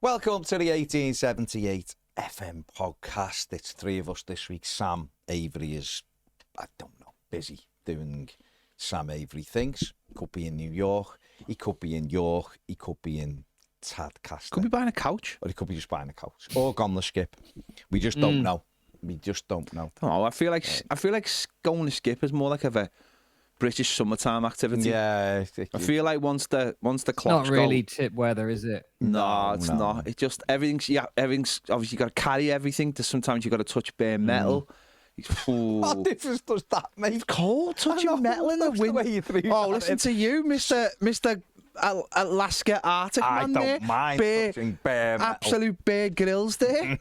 Welcome to the 1878 FM podcast. It's three of us this week. Sam Avery is, I don't know, busy doing Sam Avery things. Could be in New York. He could be in York. He could be in Tadcaster. Could be buying a couch. Or he could be just buying a couch. Or gone the skip. We just don't know. We just don't know. Oh, I feel like going to skip is more like a British summertime activity. Yeah. I feel like once the clocks not really tip weather, is it? No, it's not. It's just everything's obviously you got to carry everything. Sometimes you got to touch bare metal. What difference does that make? It's cold touching metal in the wind. Oh, listen to you, Mr. Alaska Arctic I man don't there. mind touching bare metal. Absolute bare grills there.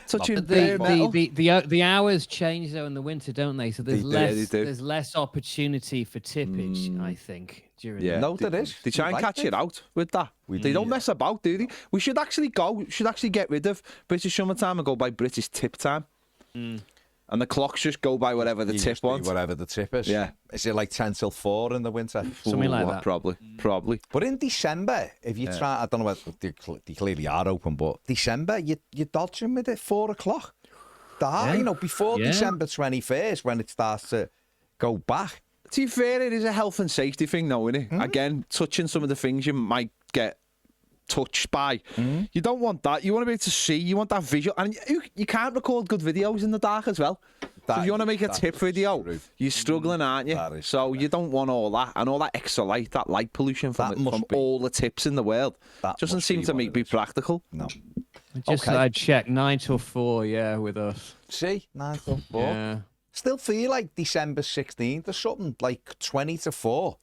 Touching But bare metal. the hours change though in the winter, don't they? So there's do. there's less opportunity for tippage, I think, during Yeah. No, there is. They try and catch it out with that. They don't mess about, do they? We should actually get rid of British summertime and go by British tip time. And the clocks just go by whatever the tip wants. Whatever the tip is. Yeah. Is it like 10 till 4 in the winter? Something like that. Probably. But in December, if you try, I don't know whether they clearly are open, but December, you're dodging with it 4 o'clock. Before December 21st, when it starts to go back. To be fair, it is a health and safety thing, though, isn't it? Again, touching some of the things you might get touched by. You don't want that. You want to be able to see. You want that visual. And you can't record good videos in the dark as well. So if you want to make a tip video, you're struggling, aren't you? So you don't want all that. And all that extra light, that light pollution from all the tips in the world. That doesn't seem to be practical. No. I checked 9 till 4, with us. See? 9 till 4. Yeah. Still feel like December 16th or something, like 20 to 4.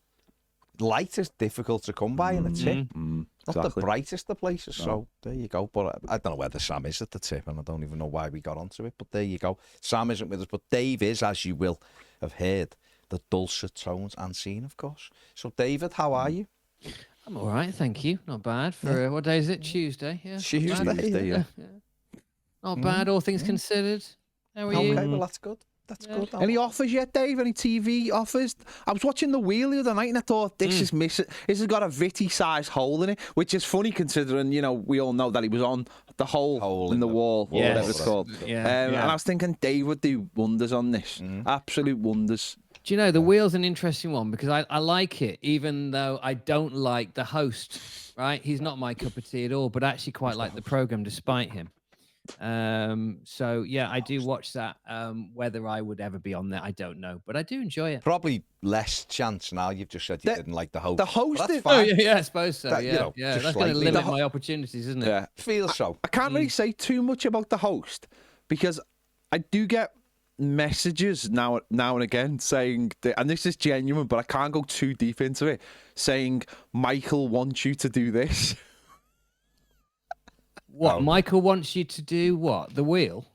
Light is difficult to come by in a tip. Not the brightest of places, so there you go. But I don't know whether Sam is at the tip, and I don't even know why we got onto it, but there you go. Sam isn't with us, but Dave is, as you will have heard, the dulcet tones and scene, of course. So, David, how are you? I'm all right, thank you. Not bad. For what day is it? Tuesday, yeah. Tuesday, yeah. Not bad, all things considered. How are you? Okay, well, that's good. That's good. Any offers yet, Dave? Any TV offers? I was watching The Wheel the other night and I thought, this is missing. This has got a Vitty-sized hole in it, which is funny considering, we all know that he was on the hole in the wall, or whatever it's called. And I was thinking Dave would do wonders on this. Absolute wonders. Do you know, The Wheel's an interesting one because I like it, even though I don't like the host, right? He's not my cup of tea at all, but I actually quite like the programme despite him. So yeah, I do watch that. Whether I would ever be on there, I don't know, but I do enjoy it. Probably less chance now. You've just said you didn't like the host. The host that's is... fine. Oh, yeah, I suppose so. That, That's going to limit my opportunities, isn't it? Yeah. Feels so. I can't really say too much about the host because I do get messages now and again saying that, and this is genuine, but I can't go too deep into it, saying Michael wants you to do this. What, Michael wants you to do what? The Wheel?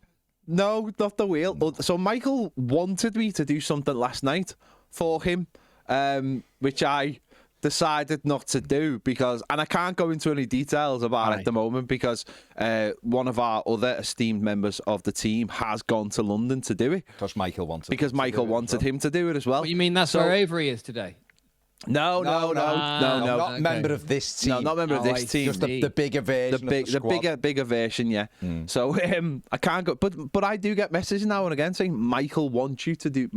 No, not The Wheel. So Michael wanted me to do something last night for him, which I decided not to do and I can't go into any details about it at the moment because one of our other esteemed members of the team has gone to London to do it. Because Michael wanted him to do it as well. What, you mean that's where Avery is today? No. Not member of this team. No, not member of this team. Just the bigger version. The bigger version, yeah. So I can't go, but I do get messages now and again saying Michael wants you to do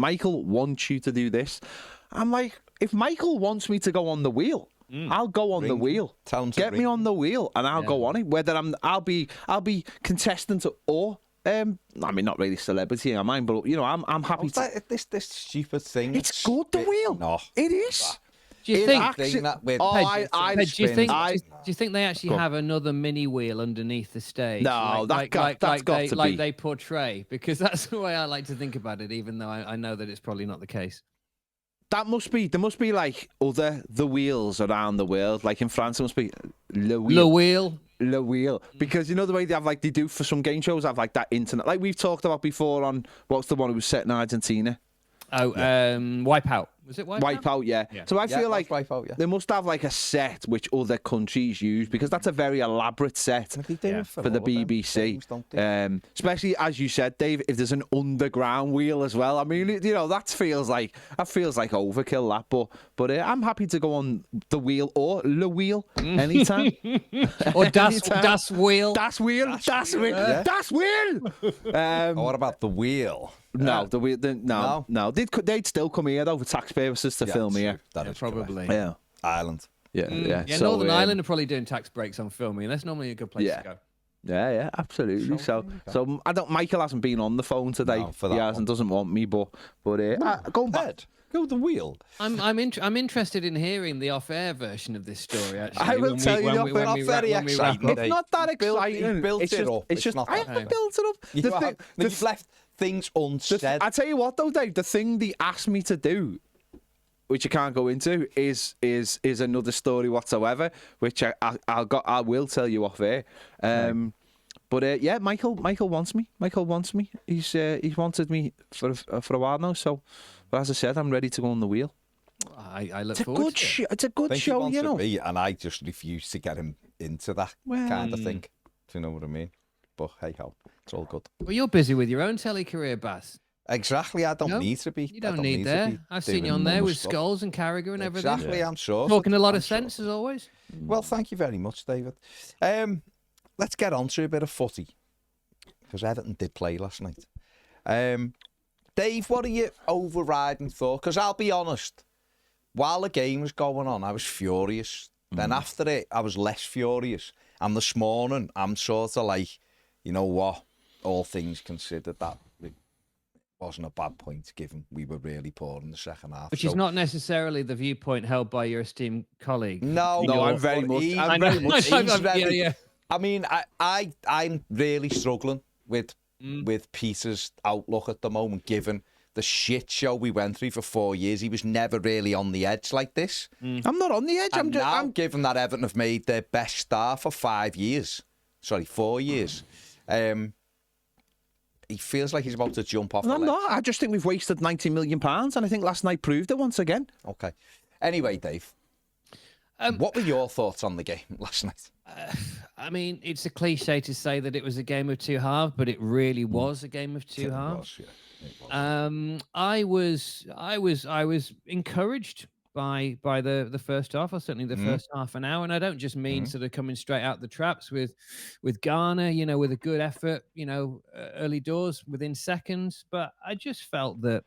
this. I'm like, if Michael wants me to go on the wheel, I'll go on the wheel. Get me on the wheel, and I'll go on it. Whether I'll be contestant or. I mean, not really celebrity, I mind, but I'm happy to. This stupid thing. It's good. The Wheel. No, it is. Do you think? Do you think they actually have another mini wheel underneath the stage? No, that's got to be like they portray, because that's the way I like to think about it. Even though I know that it's probably not the case. There must be like other The Wheels around the world. Like in France, it must be Le Wheel. Because you know the way they have they do for some game shows, have like that internet, like we've talked about before on what's the one who was set in Argentina. Wipeout. Was it Wipeout? Wipeout, yeah. Yeah. So I Yeah, feel that's like Wipeout, yeah. they must have like a set which other countries use, because that's a very elaborate set They do it for the all of them BBC. things, don't they? Especially as you said, Dave, if there's an underground wheel as well. I mean, that feels like overkill. That, but I'm happy to go on the wheel or le wheel anytime. Or Das Anytime. Wheel. Das wheel. Das wheel. Yeah. Das wheel. What about the wheel? No, no. They'd still come here though for tax purposes to film true. here. That is Probably. Yeah. Ireland. Yeah. Yeah, So, Northern Ireland are probably doing tax breaks on filming. That's normally a good place Yeah. to go. Yeah, absolutely. So I don't. Michael hasn't been on the phone today. No, for that he hasn't. Doesn't want me, but going back. Ed, go the wheel. I'm interested in hearing the off-air version of this story. Actually, I will tell you the off-air. Not very exciting. It's not that exciting. He built it's it just, up. It's just not I that. haven't built it up. You've left things unsaid. I tell you what, though, Dave. The thing they asked me to do, which I can't go into, is another story whatsoever, which I will tell you off air. But yeah, Michael wants me. Michael wants me. He's wanted me for a while now. So, but as I said, I'm ready to go on the wheel. I look It's a forward good to it. It's a good Think he show, wants you to know. be, and I just refuse to get him into that kind of thing. Do you know what I mean? But hey ho, it's all good. Well, you're busy with your own telly career, Baz. Exactly, I don't No, need to be. You don't I need to there. be I've seen you doing on there other with stuff. Skulls and Carragher and everything. Exactly, I'm sure. Talking a lot I'm of sure. sense as always. Well, thank you very much, David. Let's get on to a bit of footy, because Everton did play last night. Dave, what are your overriding thoughts? Because I'll be honest, while the game was going on, I was furious. Then after it, I was less furious. And this morning, I'm sort of like, you know what? All things considered, that it wasn't a bad point, given we were really poor in the second half. Which is not necessarily the viewpoint held by your esteemed colleague. No, I'm very much. He's Yeah, yeah. I mean, I'm really struggling with Peter's outlook at the moment, given the shit show we went through for 4 years. He was never really on the edge like this. I'm not on the edge. And now, given that Everton have made their best start for 4 years, he feels like he's about to jump off the I'm ledge. not. I just think we've wasted £90 million, and I think last night proved it once again. Okay. Anyway, Dave, what were your thoughts on the game last night? I mean, it's a cliche to say that it was a game of two halves, but it really was a game of two halves. It was. I was encouraged by the first half, or certainly the first half an hour, and I don't just mean sort of coming straight out the traps with Garner, you know, with a good effort, you know, early doors within seconds, but I just felt that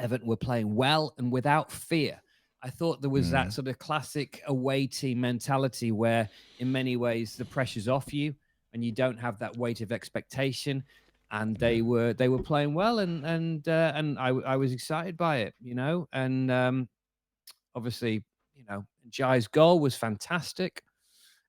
Everton were playing well and without fear. I thought there was that sort of classic away team mentality where, in many ways, the pressure's off you and you don't have that weight of expectation. And they were playing well, and I was excited by it, you know. And obviously, you know, Jai's goal was fantastic,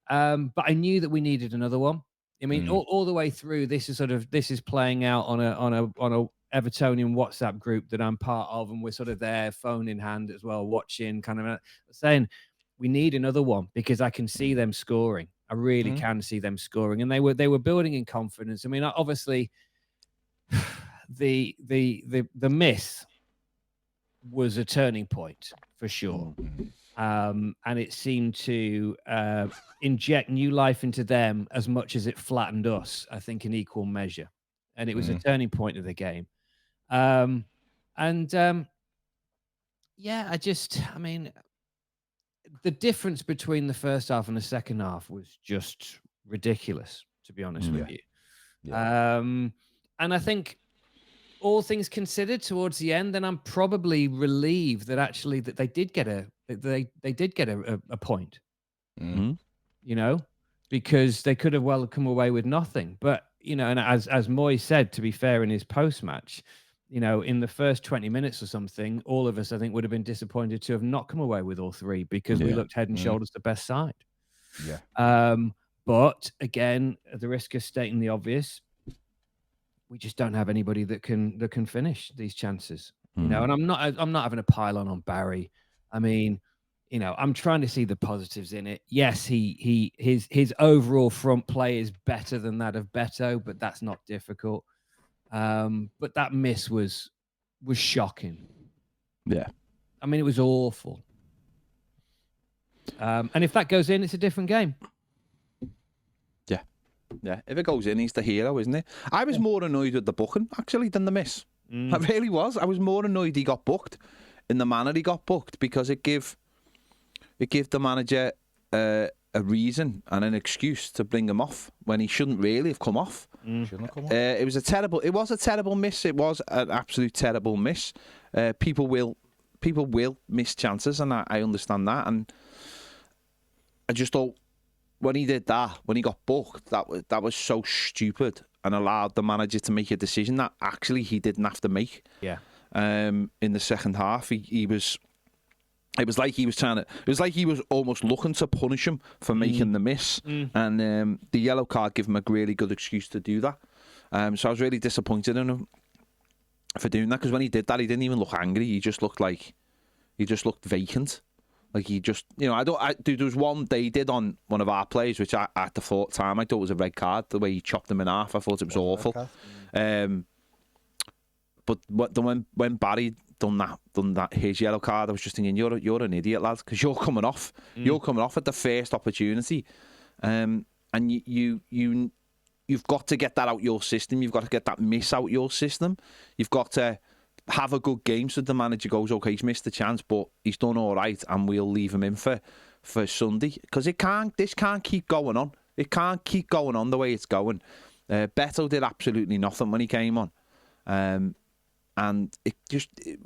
but I knew that we needed another one. I mean, all the way through, this is playing out on a Evertonian WhatsApp group that I'm part of, and we're sort of there, phone in hand as well, watching, kind of saying we need another one because I can see them scoring. I really can see them scoring, and they were building in confidence. I mean, obviously, the miss was a turning point for sure, and it seemed to inject new life into them as much as it flattened us. I think in equal measure, and it was a turning point of the game. Yeah, I mean, the difference between the first half and the second half was just ridiculous, to be honest with you. Yeah. And I think, all things considered, towards the end, then I'm probably relieved that actually that they did get a point. You know, because they could have well come away with nothing. But you know, and as Moy said, to be fair, in his post match, you know, in the first 20 minutes or something, all of us, I think, would have been disappointed to have not come away with all three because we looked head and shoulders the best side. Yeah. But again, at the risk of stating the obvious, we just don't have anybody that can finish these chances. You know, and I'm not having a pile on Barry. I mean, you know, I'm trying to see the positives in it. Yes, his overall front play is better than that of Beto, but that's not difficult. But that miss was shocking. Yeah. I mean, it was awful. And if that goes in, it's a different game. Yeah, if it goes in, he's the hero, isn't he? I was more annoyed with the booking, actually, than the miss. I really was. I was more annoyed he got booked in the manner he got booked, because it gave the manager a reason and an excuse to bring him off when he shouldn't really have come off. Shouldn't have come off. It was a terrible miss. It was an absolute terrible miss. People will miss chances, and I understand that. And I just thought, when he did that, when he got booked, that was so stupid, and allowed the manager to make a decision that actually he didn't have to make. Yeah. In the second half, it was like he was almost looking to punish him for making the miss, and the yellow card gave him a really good excuse to do that. So I was really disappointed in him for doing that, because when he did that, he didn't even look angry. He just looked vacant. Like he just, there was one they did on one of our players, which at the time I thought was a red card, the way he chopped him in half. I thought it was awful. But when Barry done that his yellow card, I was just thinking, you're an idiot, lad, because you're coming off. You're coming off at the first opportunity, and you've got to get that out your system. You've got to get that miss out your system. You've got to have a good game so the manager goes, okay, he's missed the chance, but he's done all right, and we'll leave him in for Sunday, because this can't keep going on. It can't keep going on the way it's going. Beto did absolutely nothing when he came on, and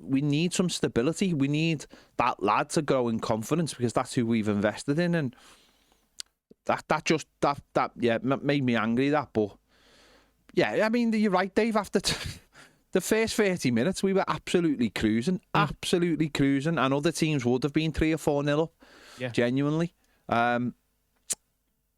we need some stability. We need that lad to grow in confidence, because that's who we've invested in, and that made me angry. But yeah, I mean, you're right, Dave. After the first 30 minutes, we were absolutely cruising, and other teams would have been 3 or 4-0 up, genuinely.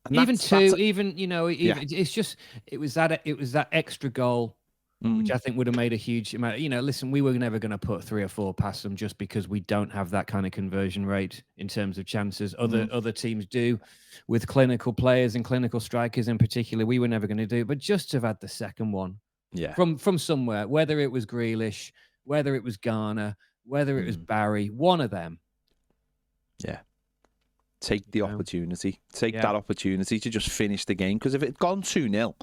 It's just it was that extra goal, which I think would have made a huge amount. Listen, we were never going to put 3 or 4 past them, just because we don't have that kind of conversion rate in terms of chances. Other teams do, with clinical players and clinical strikers in particular. We were never going to do it, but just to have had the second one. Yeah. From somewhere, whether it was Grealish, whether it was Garner, whether it was Barry, one of them. Yeah. Take the opportunity. Take that opportunity to just finish the game. Because if it had gone 2-0,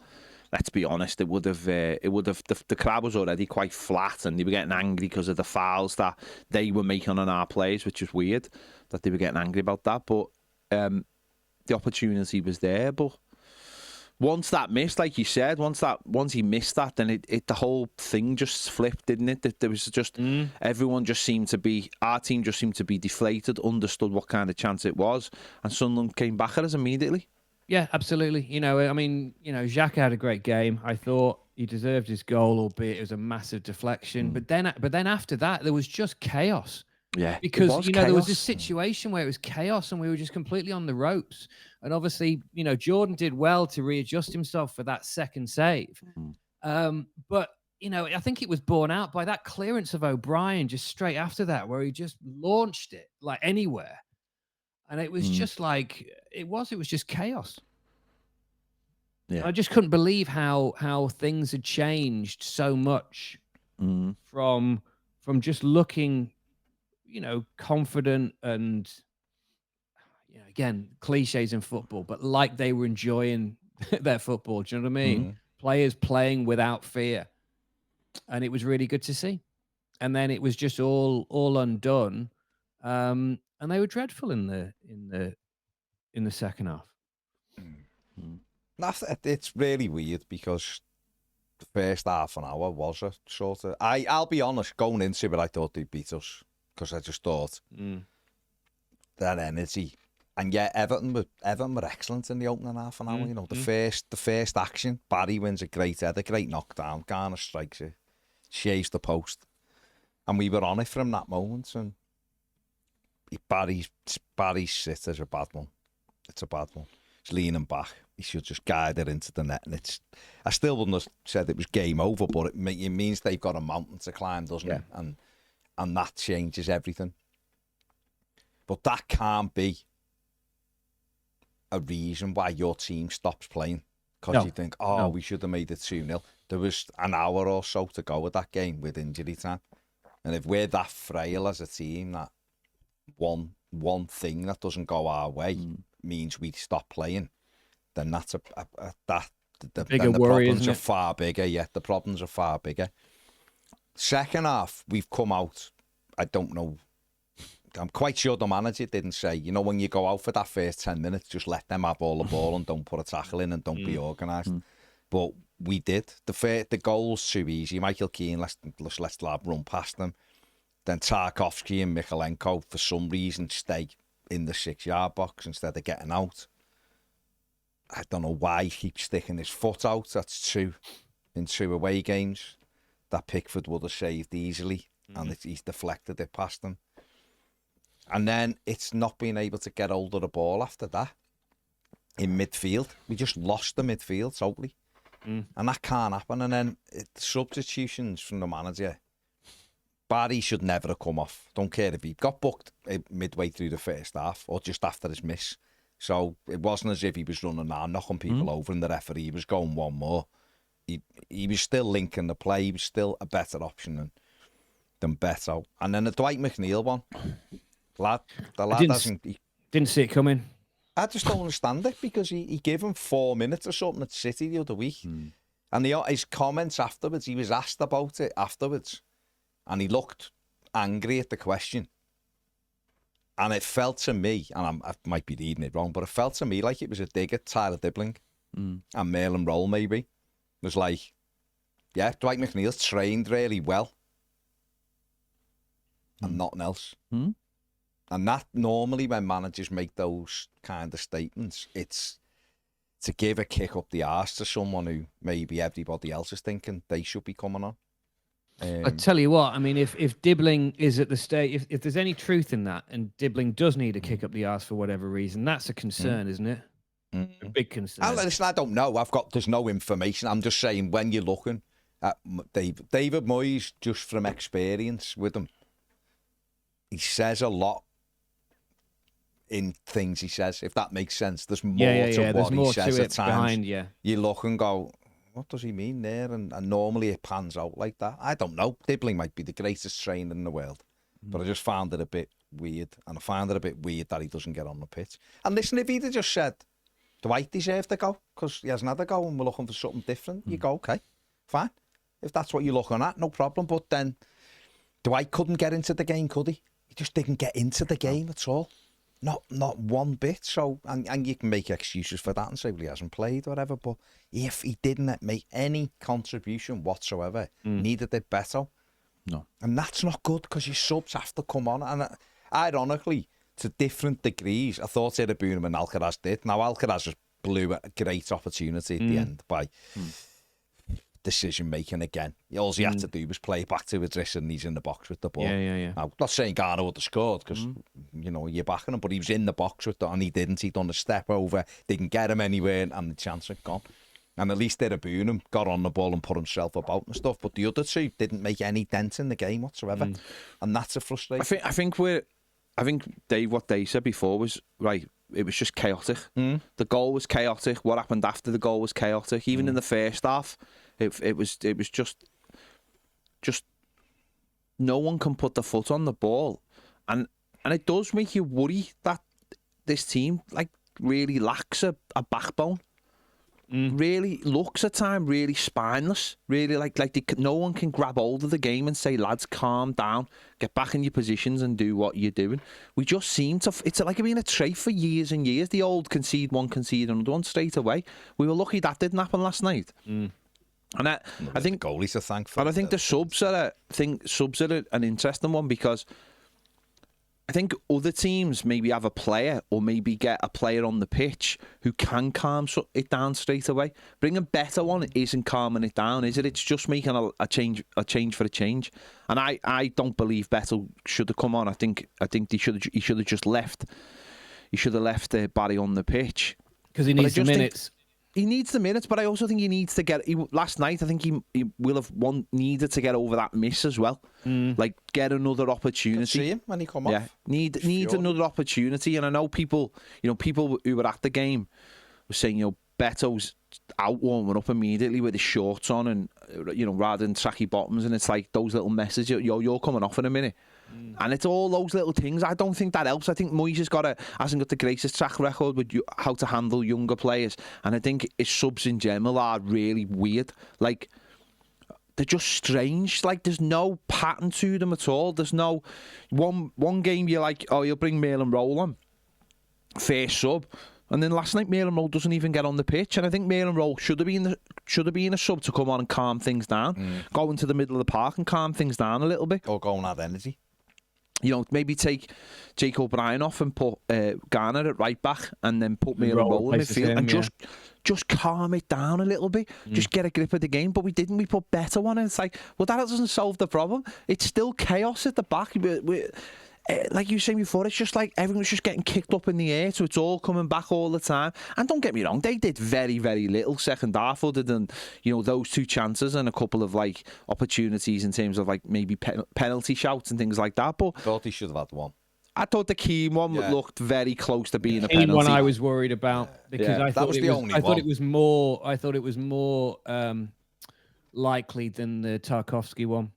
let's be honest, it would have. The crowd was already quite flat, and they were getting angry because of the fouls that they were making on our players, which was weird that they were getting angry about that. But the opportunity was there. But once that missed, like you said, once he missed that, then the whole thing just flipped, didn't it? There was just everyone just seemed to be, our team just seemed to be deflated, understood what kind of chance it was, and Sunderland came back at us immediately. Yeah, absolutely. Xhaka had a great game. I thought he deserved his goal, albeit it was a massive deflection. But then after that, there was just chaos. Yeah, because there was this situation where it was chaos and we were just completely on the ropes. And obviously, Jordan did well to readjust himself for that second save. But I think it was borne out by that clearance of O'Brien just straight after that, where he just launched it like anywhere, and it was just like it was just chaos. Yeah, I just couldn't believe how things had changed so much from just looking, confident and, again, cliches in football, but like they were enjoying their football. Do you know what I mean? Players playing without fear. And it was really good to see. And then it was just all undone. And they were dreadful in the second half. It's really weird, because the first half an hour was a sort of... I'll be honest, going into it, I thought they'd beat us, because I just thought that energy. And yeah, Everton were excellent in the opening half an hour. The first action, Barry wins a great header, great knockdown, Garner strikes it, shaves the post, and we were on it from that moment. And Barry's sit is a bad one. It's a bad one. He's leaning back. He should just guide it into the net. And I still wouldn't have said it was game over, but it means they've got a mountain to climb, doesn't it? And that changes everything. But that can't be a reason why your team stops playing, because you think, we should have made it 2-0. There was an hour or so to go with that game with injury time. And if we're that frail as a team, that one thing that doesn't go our way means we stop playing, then that's the worry, problems isn't are it? far bigger. Yeah, the problems are far bigger. Second half, we've come out. I don't know. I'm quite sure the manager didn't say, when you go out for that first 10 minutes, just let them have all the ball and don't put a tackle in and don't be organised. But we did. The goal's too easy. Michael Keane, let's run past them. Then Tarkovsky and Mikalenko, for some reason, stay in the 6-yard box instead of getting out. I don't know why he keeps sticking his foot out. That's 2 in 2 away games that Pickford would have saved easily, and he's deflected it past them. And then it's not being able to get hold of the ball after that in midfield. We just lost the midfield totally. And that can't happen. And then substitutions from the manager. Barry should never have come off. Don't care if he got booked midway through the first half or just after his miss. So it wasn't as if he was running around, knocking people over, and the referee was going one more. He was still linking the play. He was still a better option than Beto. And then the Dwight McNeil one. The lad didn't see it coming. I just don't understand it, because he gave him 4 minutes or something at City the other week. And his comments afterwards, he was asked about it afterwards, and he looked angry at the question. And it felt to me, and I might be reading it wrong, but it felt to me like it was a dig at Tyler Dibling and Merlin Roll, maybe. It was like, yeah, Dwight McNeil's trained really well and nothing else. And that normally, when managers make those kind of statements, it's to give a kick up the arse to someone who maybe everybody else is thinking they should be coming on. I tell you what, I mean, if Dibbling is at the stage, if there's any truth in that, and Dibbling does need a kick up the arse for whatever reason, that's a concern, isn't it? A big concern. Listen, I don't know. There's no information. I'm just saying, when you're looking at David Moyes, just from experience with him, he says a lot in things he says, if that makes sense. There's more to what he says at times. You look and go, what does he mean there? And normally it pans out like that. I don't know. Dibbling might be the greatest trainer in the world, but I just found it a bit weird. And I found it a bit weird that he doesn't get on the pitch. And listen, if he'd have just said, Dwight deserved to go because he hasn't had a go and we're looking for something different, you go, okay, fine. If that's what you're looking at, no problem. But then Dwight couldn't get into the game, could he? He just didn't get into the game at all. Not one bit. So, and you can make excuses for that and say, well, he hasn't played or whatever. But if he didn't make any contribution whatsoever, neither did Beto. No. And that's not good, because your subs have to come on. And ironically, to different degrees, I thought Irabunum and Alcaraz did. Now, Alcaraz just blew a great opportunity at the end by decision-making again. All he had to do was play back to Idris, and he's in the box with the ball. Yeah. Now, not saying Garner would have scored, because, you're backing him, but he was in the box with it, and he didn't. He'd done a step over, didn't get him anywhere, and the chance had gone. And at least Irabunum got on the ball and put himself about and stuff, but the other two didn't make any dent in the game whatsoever. And that's a frustration. I think Dave, what they said before was right. It was just chaotic. The goal was chaotic. What happened after the goal was chaotic. Even in the first half, it was just no one can put the foot on the ball, and it does make you worry that this team really lacks a backbone. Really looks at time really spineless. Really no one can grab hold of the game and say, lads, calm down, get back in your positions and do what you're doing. We just seem to. It's like being a trait for years and years. The old concede another one straight away. We were lucky that didn't happen last night. And I think the goalies are thankful. And I think the subs are an interesting one, because I think other teams maybe have a player, or maybe get a player on the pitch who can calm it down straight away. Bringing Beto on isn't calming it down, is it? It's just making a change for a change. And I don't believe Beto should have come on. I think he should have just left. He should have left Barry on the pitch, because he needs the minutes. He needs the minutes, but I also think he needs to get. Last night, I think he will have needed to get over that miss as well. Get another opportunity. See him when he come off. Need another opportunity. And I know people who were at the game were saying, Beto's out warming up immediately with his shorts on, and rather than tracky bottoms, and it's like those little messages, you're coming off in a minute. And it's all those little things. I don't think that helps. I think Moyes hasn't got the greatest track record with how to handle younger players, and I think his subs in general are really weird. Like, they're just strange. Like, there's no pattern to them at all. There's no one game you're like, oh, you'll bring Mail and Roll on, first sub. And then last night, Mail and Roll doesn't even get on the pitch. And I think Mail and Roll should have been a sub to come on and calm things down. Go into the middle of the park and calm things down a little bit. Or go and add energy. Maybe take Jake O'Brien off and put Garner at right back, and then put Mail and Roll in midfield, and just calm it down a little bit. Just get a grip of the game. But we didn't. We put better one, and it's like, well, that doesn't solve the problem. It's still chaos at the back. Like you said before, it's just like everyone's just getting kicked up in the air, so it's all coming back all the time. And don't get me wrong, they did very, very little second half, other than those 2 chances and a couple of like opportunities in terms of like maybe penalty shouts and things like that. But I thought he should have had one. I thought the Keane one looked very close to being a Keane penalty. one I was worried about because I thought it was more likely than the Tarkovsky one.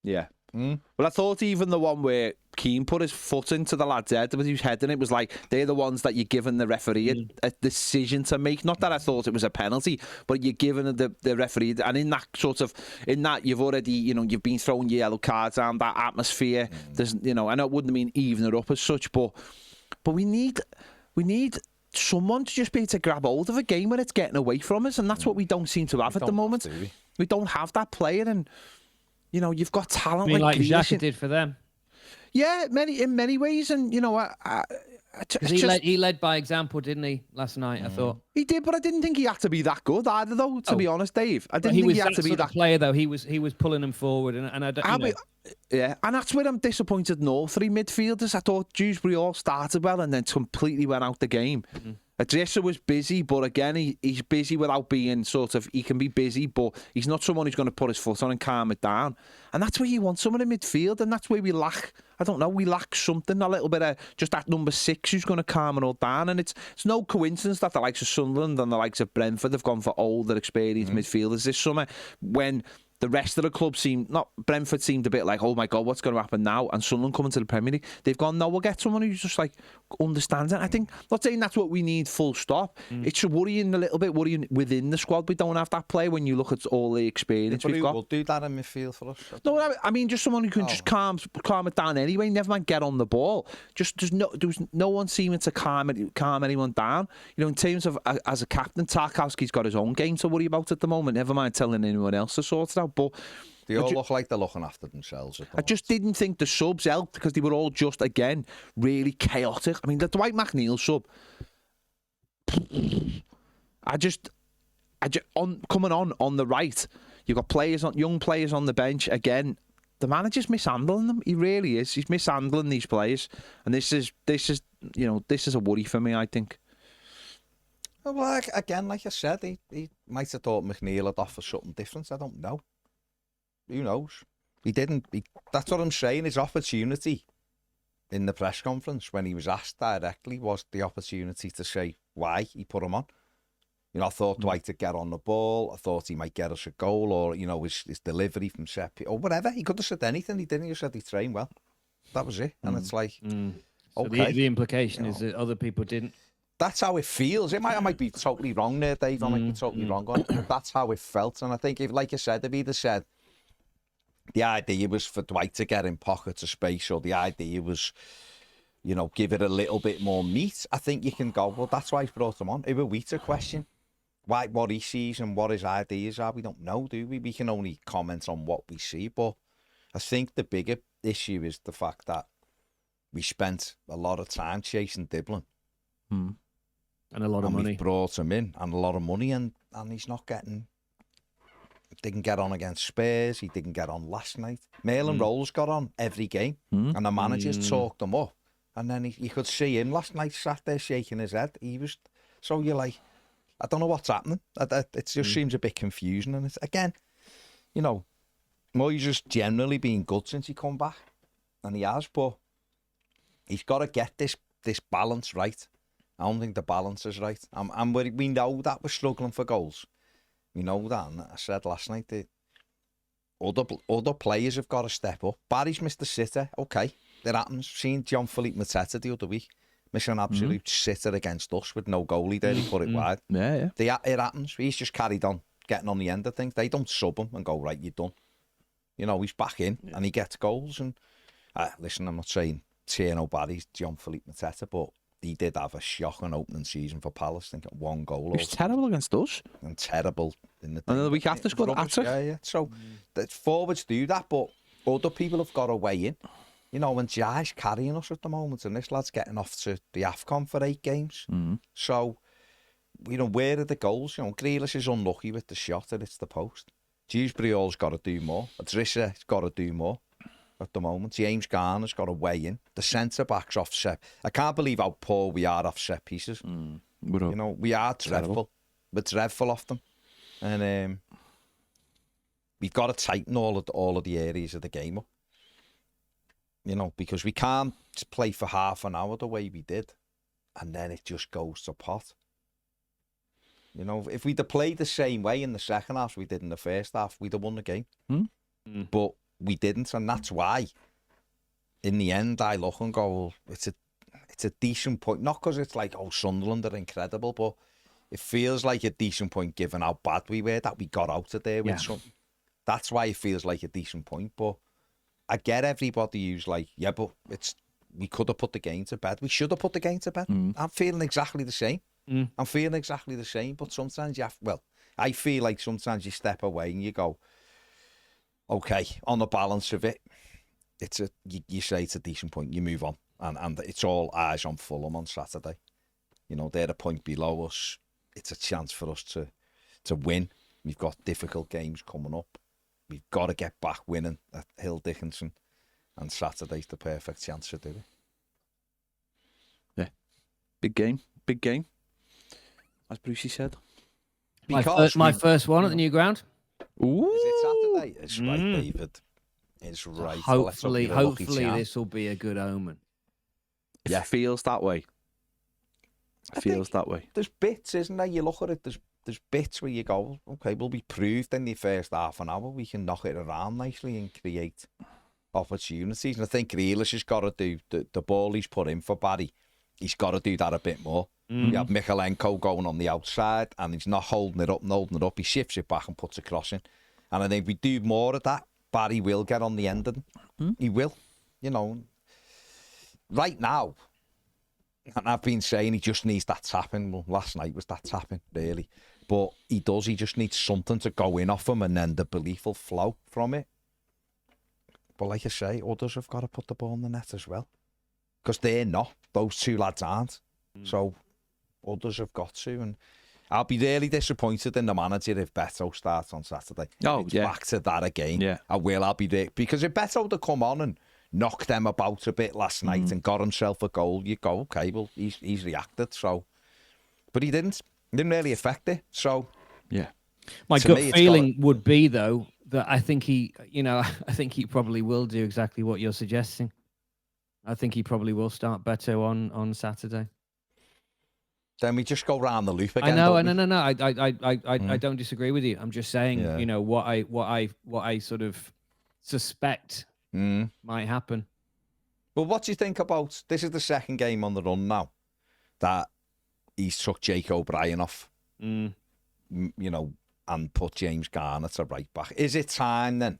Yeah. Well, I thought even the one where Keane put his foot into the lad's head with his head, and it was like they're the ones that you're giving the referee a decision to make. Not that I thought it was a penalty, but you're giving the referee, and in that you've already you've been throwing your yellow cards around that atmosphere. There's I know it wouldn't mean even it up as such, but we need someone to just be able to grab hold of a game when it's getting away from us, and that's what we don't seem to have at the moment. We don't have that player, and you've got talent like Xhaka did for them. Yeah, in many ways, and he led by example, didn't he? Last night, I thought he did, but I didn't think he had to be that good either, though. To be honest, Dave, I didn't think he had to be that player, though. He was pulling them forward, and I don't. Yeah, and that's where I'm disappointed in all 3 midfielders. I thought Dewsbury all started well and then completely went out the game. Adrissa was busy, but again, he's busy without being he can be busy, but he's not someone who's going to put his foot on and calm it down. And that's where you want someone in midfield, and that's where we lack, we lack something, a little bit of just that number 6 who's going to calm it all down. And it's no coincidence that the likes of Sunderland and the likes of Brentford have gone for older, experienced midfielders this summer, when the rest of the club Brentford seemed a bit like, oh my God, what's going to happen now? And Sunderland coming to the Premier League, they've gone, no, we'll get someone who's just like understands it. I think, not saying that's what we need full stop. It's worrying a little bit, worrying within the squad. We don't have that player when you look at all the experience we've got. We'll do that in midfield for us. No, I mean, just someone who can just calm it down anyway, never mind get on the ball. There was no one seeming to calm anyone down. In terms of, as a captain, Tarkowski's got his own game to worry about at the moment, never mind telling anyone else to sort it out. But they all look like they're looking after themselves. I just didn't think the subs helped because they were all just, again, really chaotic. I mean, the Dwight McNeil sub, coming on the right, you've got young players on the bench. Again, the manager's mishandling them. He really is. He's mishandling these players, and this is a worry for me, I think. Well, again, like I said, he might have thought McNeil had offered something different. I don't know. Who knows? He didn't. That's what I'm saying. His opportunity in the press conference, when he was asked directly, was the opportunity to say why he put him on. I thought Dwight would get on the ball. I thought he might get us a goal, or his delivery from set or whatever. He could have said anything. He didn't. He said he trained well. That was it. And it's like, okay. So the implication is that other people didn't. That's how it feels. I might be totally wrong there, Dave. I might be totally wrong on it. But that's how it felt. And I think, like you said, if he'd have said the idea was for Dwight to get in pockets of space, or the idea was, give it a little bit more meat, I think you can go, well, that's why he's brought him on. If we to question what he sees and what his ideas are, we don't know, do we? We can only comment on what we see. But I think the bigger issue is the fact that we spent a lot of time chasing Diblin. And a lot of money. We brought him in, and a lot of money, and he's not getting. Didn't get on against Spurs. He didn't get on last night. Mail and Rolls got on every game, and the managers talked them up. And then you could see him last night sat there shaking his head. So you're like, I don't know what's happening. It just seems a bit confusing. And it's, again, Moyes has generally been good since he come back, and he has, but he's got to get this balance right. I don't think the balance is right. And we know that we're struggling for goals. We know that. And I said last night that other players have got to step up. Barry's missed the sitter. Okay, it happens. Seen John Philippe Mateta the other week miss an absolute sitter against us with no goalie there. He put it wide. Yeah. It happens. He's just carried on, getting on the end of things. They don't sub him and go, right, you're done. You know, he's back in and he gets goals. And listen, I'm not saying Tierno Barry's John Philippe Mateta, but he did have a shocking opening season for Palace. I think at 1 goal. He was terrible against us. And terrible in the And then the week after scored a hat-trick. Yeah. So the forwards do that, but other people have got to weigh in. You know, when Jai's carrying us at the moment, and this lad's getting off to the AFCON for 8 games. So, you know, where are the goals? You know, Grealish is unlucky with the shot and it's the post. Dewsbury-Hall's got to do more. Adrissa's got to do more at the moment. James Garner's got to weigh in. The centre-backs off set. I can't believe how poor we are off set pieces. You know, we are dreadful. We're dreadful off them. And we've got to tighten all of the areas of the game up. You know, because we can't play for half an hour the way we did, and then it just goes to pot. You know, if we'd have played the same way in the second half as we did in the first half, we'd have won the game. But we didn't, and that's why, in the end, I look and go, well, it's a decent point. Not because it's like, oh, Sunderland are incredible, but it feels like a decent point given how bad we were, that we got out of there with something. That's why it feels like a decent point, but I get everybody who's like, yeah, but we could have put the game to bed. We should have put the game to bed. I'm feeling exactly the same. I'm feeling exactly the same, but sometimes I feel like sometimes you step away and you go, okay, on the balance of it, you say it's a decent point, you move on. And it's all eyes on Fulham on Saturday. You know, they're a point below us. It's a chance for us to win. We've got difficult games coming up. We've got to get back winning at Hill Dickinson, and Saturday's the perfect chance to do it. Yeah. Big game. As Brucey said. My first one at the new ground. Ooh. Is it Saturday? It's right, David. It's right. Hopefully this will be a good omen. Yeah, it feels that way. There's bits, isn't there? You look at it, there's bits where you go, okay, well, we proved in the first half an hour we can knock it around nicely and create opportunities. And I think Grealish has got to do the ball he's put in for Barry. He's got to do that a bit more. You have Michalenko going on the outside and he's not holding it up. He shifts it back and puts a cross in. And I think if we do more of that, Barry will get on the end of them. He will. You know, right now, and I've been saying he just needs that tapping. Well, last night was that tapping, really. But he does. He just needs something to go in off him and then the belief will flow from it. But like I say, others have got to put the ball in the net as well. Because they're not. Those two lads aren't. So others have got to. And I'll be really disappointed in the manager if Beto starts on Saturday. It's back to that again. Yeah. I'll be there. Because if Beto to come on and knocked them about a bit last night and got himself a goal, you go, okay, well, he's reacted. So, but he didn't really affect it. So, yeah. My gut feeling would be, though, that I think he probably will do exactly what you're suggesting. I think he probably will start Beto on Saturday. Then we just go round the loop again. No. I don't disagree with you. I'm just saying, you know, what I sort of suspect might happen. Well, what do you think about this? Is the second game on the run now that he's took Jake O'Brien off, you know, and put James Garner to right back. Is it time then?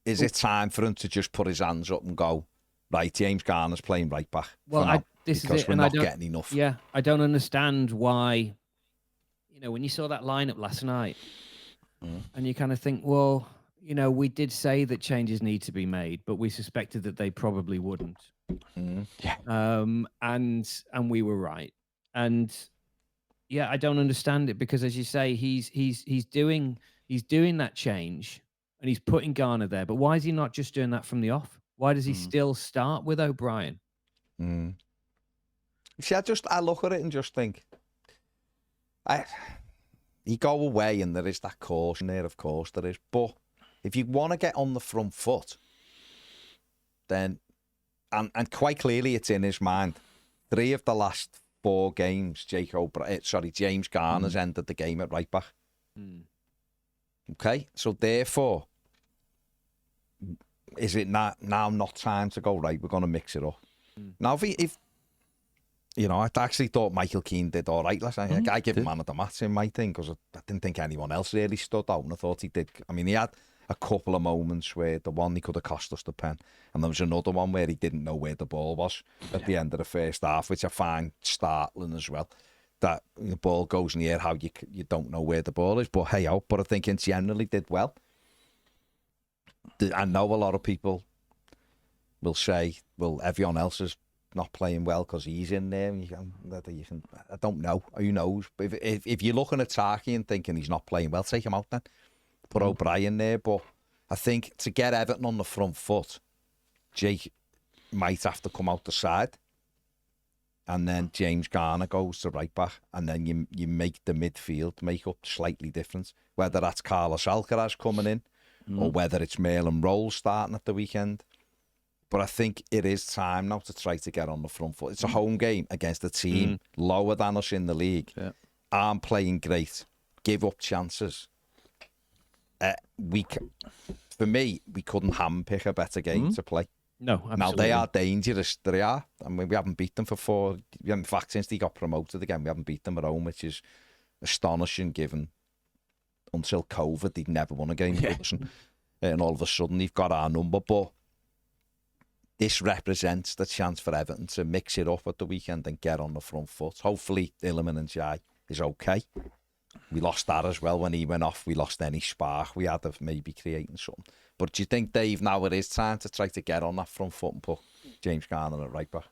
Is it time for him to just put his hands up and go, right, James Garner's playing right back? Well, this is it. We're not getting enough. Yeah, I don't understand why, you know, when you saw that lineup last night and you kind of think, well, you know, we did say that changes need to be made, but we suspected that they probably wouldn't. And we were right. And yeah, I don't understand it because, as you say, he's doing that change and he's putting Garner there. But why is he not just doing that from the off? Why does he still start with O'Brien? See, I look at it and just think, you go away and there is that caution there, of course there is. But if you want to get on the front foot, then, and quite clearly it's in his mind, 3 of the last 4 games, James Garner's ended the game at right back. Okay, so therefore, is it now not time to go, right, we're going to mix it up? Now, if you know, I actually thought Michael Keane did all right last night. I give him man of the match in my thing, because I didn't think anyone else really stood out, and I thought he did. I mean, he had a couple of moments where the one he could have cost us the pen, and there was another one where he didn't know where the ball was at the end of the first half, which I find startling as well. That the ball goes in the air, how you don't know where the ball is, but hey, but I think he generally did well. I know a lot of people will say, well, everyone else is not playing well because he's in there. I don't know. Who knows? But if you're looking at Tarky and thinking he's not playing well, take him out then. Put O'Brien there. But I think to get Everton on the front foot, Jake might have to come out the side. And then James Garner goes to right back. And then you make the midfield make up slightly different. Whether that's Carlos Alcaraz coming in or whether it's Merlin Roll starting at the weekend. But I think it is time now to try to get on the front foot. It's a home game against a team lower than us in the league. Yeah. Aren't playing great. Give up chances. For me, we couldn't handpick a better game to play. No, absolutely. Now, they are dangerous. They are. I mean, we haven't beat them for 4... In fact, since they got promoted again, we haven't beat them at home, which is astonishing given until COVID, they'd never won a game. Yeah. And all of a sudden, they've got our number. But this represents the chance for Everton to mix it up at the weekend and get on the front foot. Hopefully, Illiman and Jai is okay. We lost that as well when he went off. We lost any spark we had of maybe creating something. But do you think, Dave, now it is time to try to get on that front foot and put James Garner at right back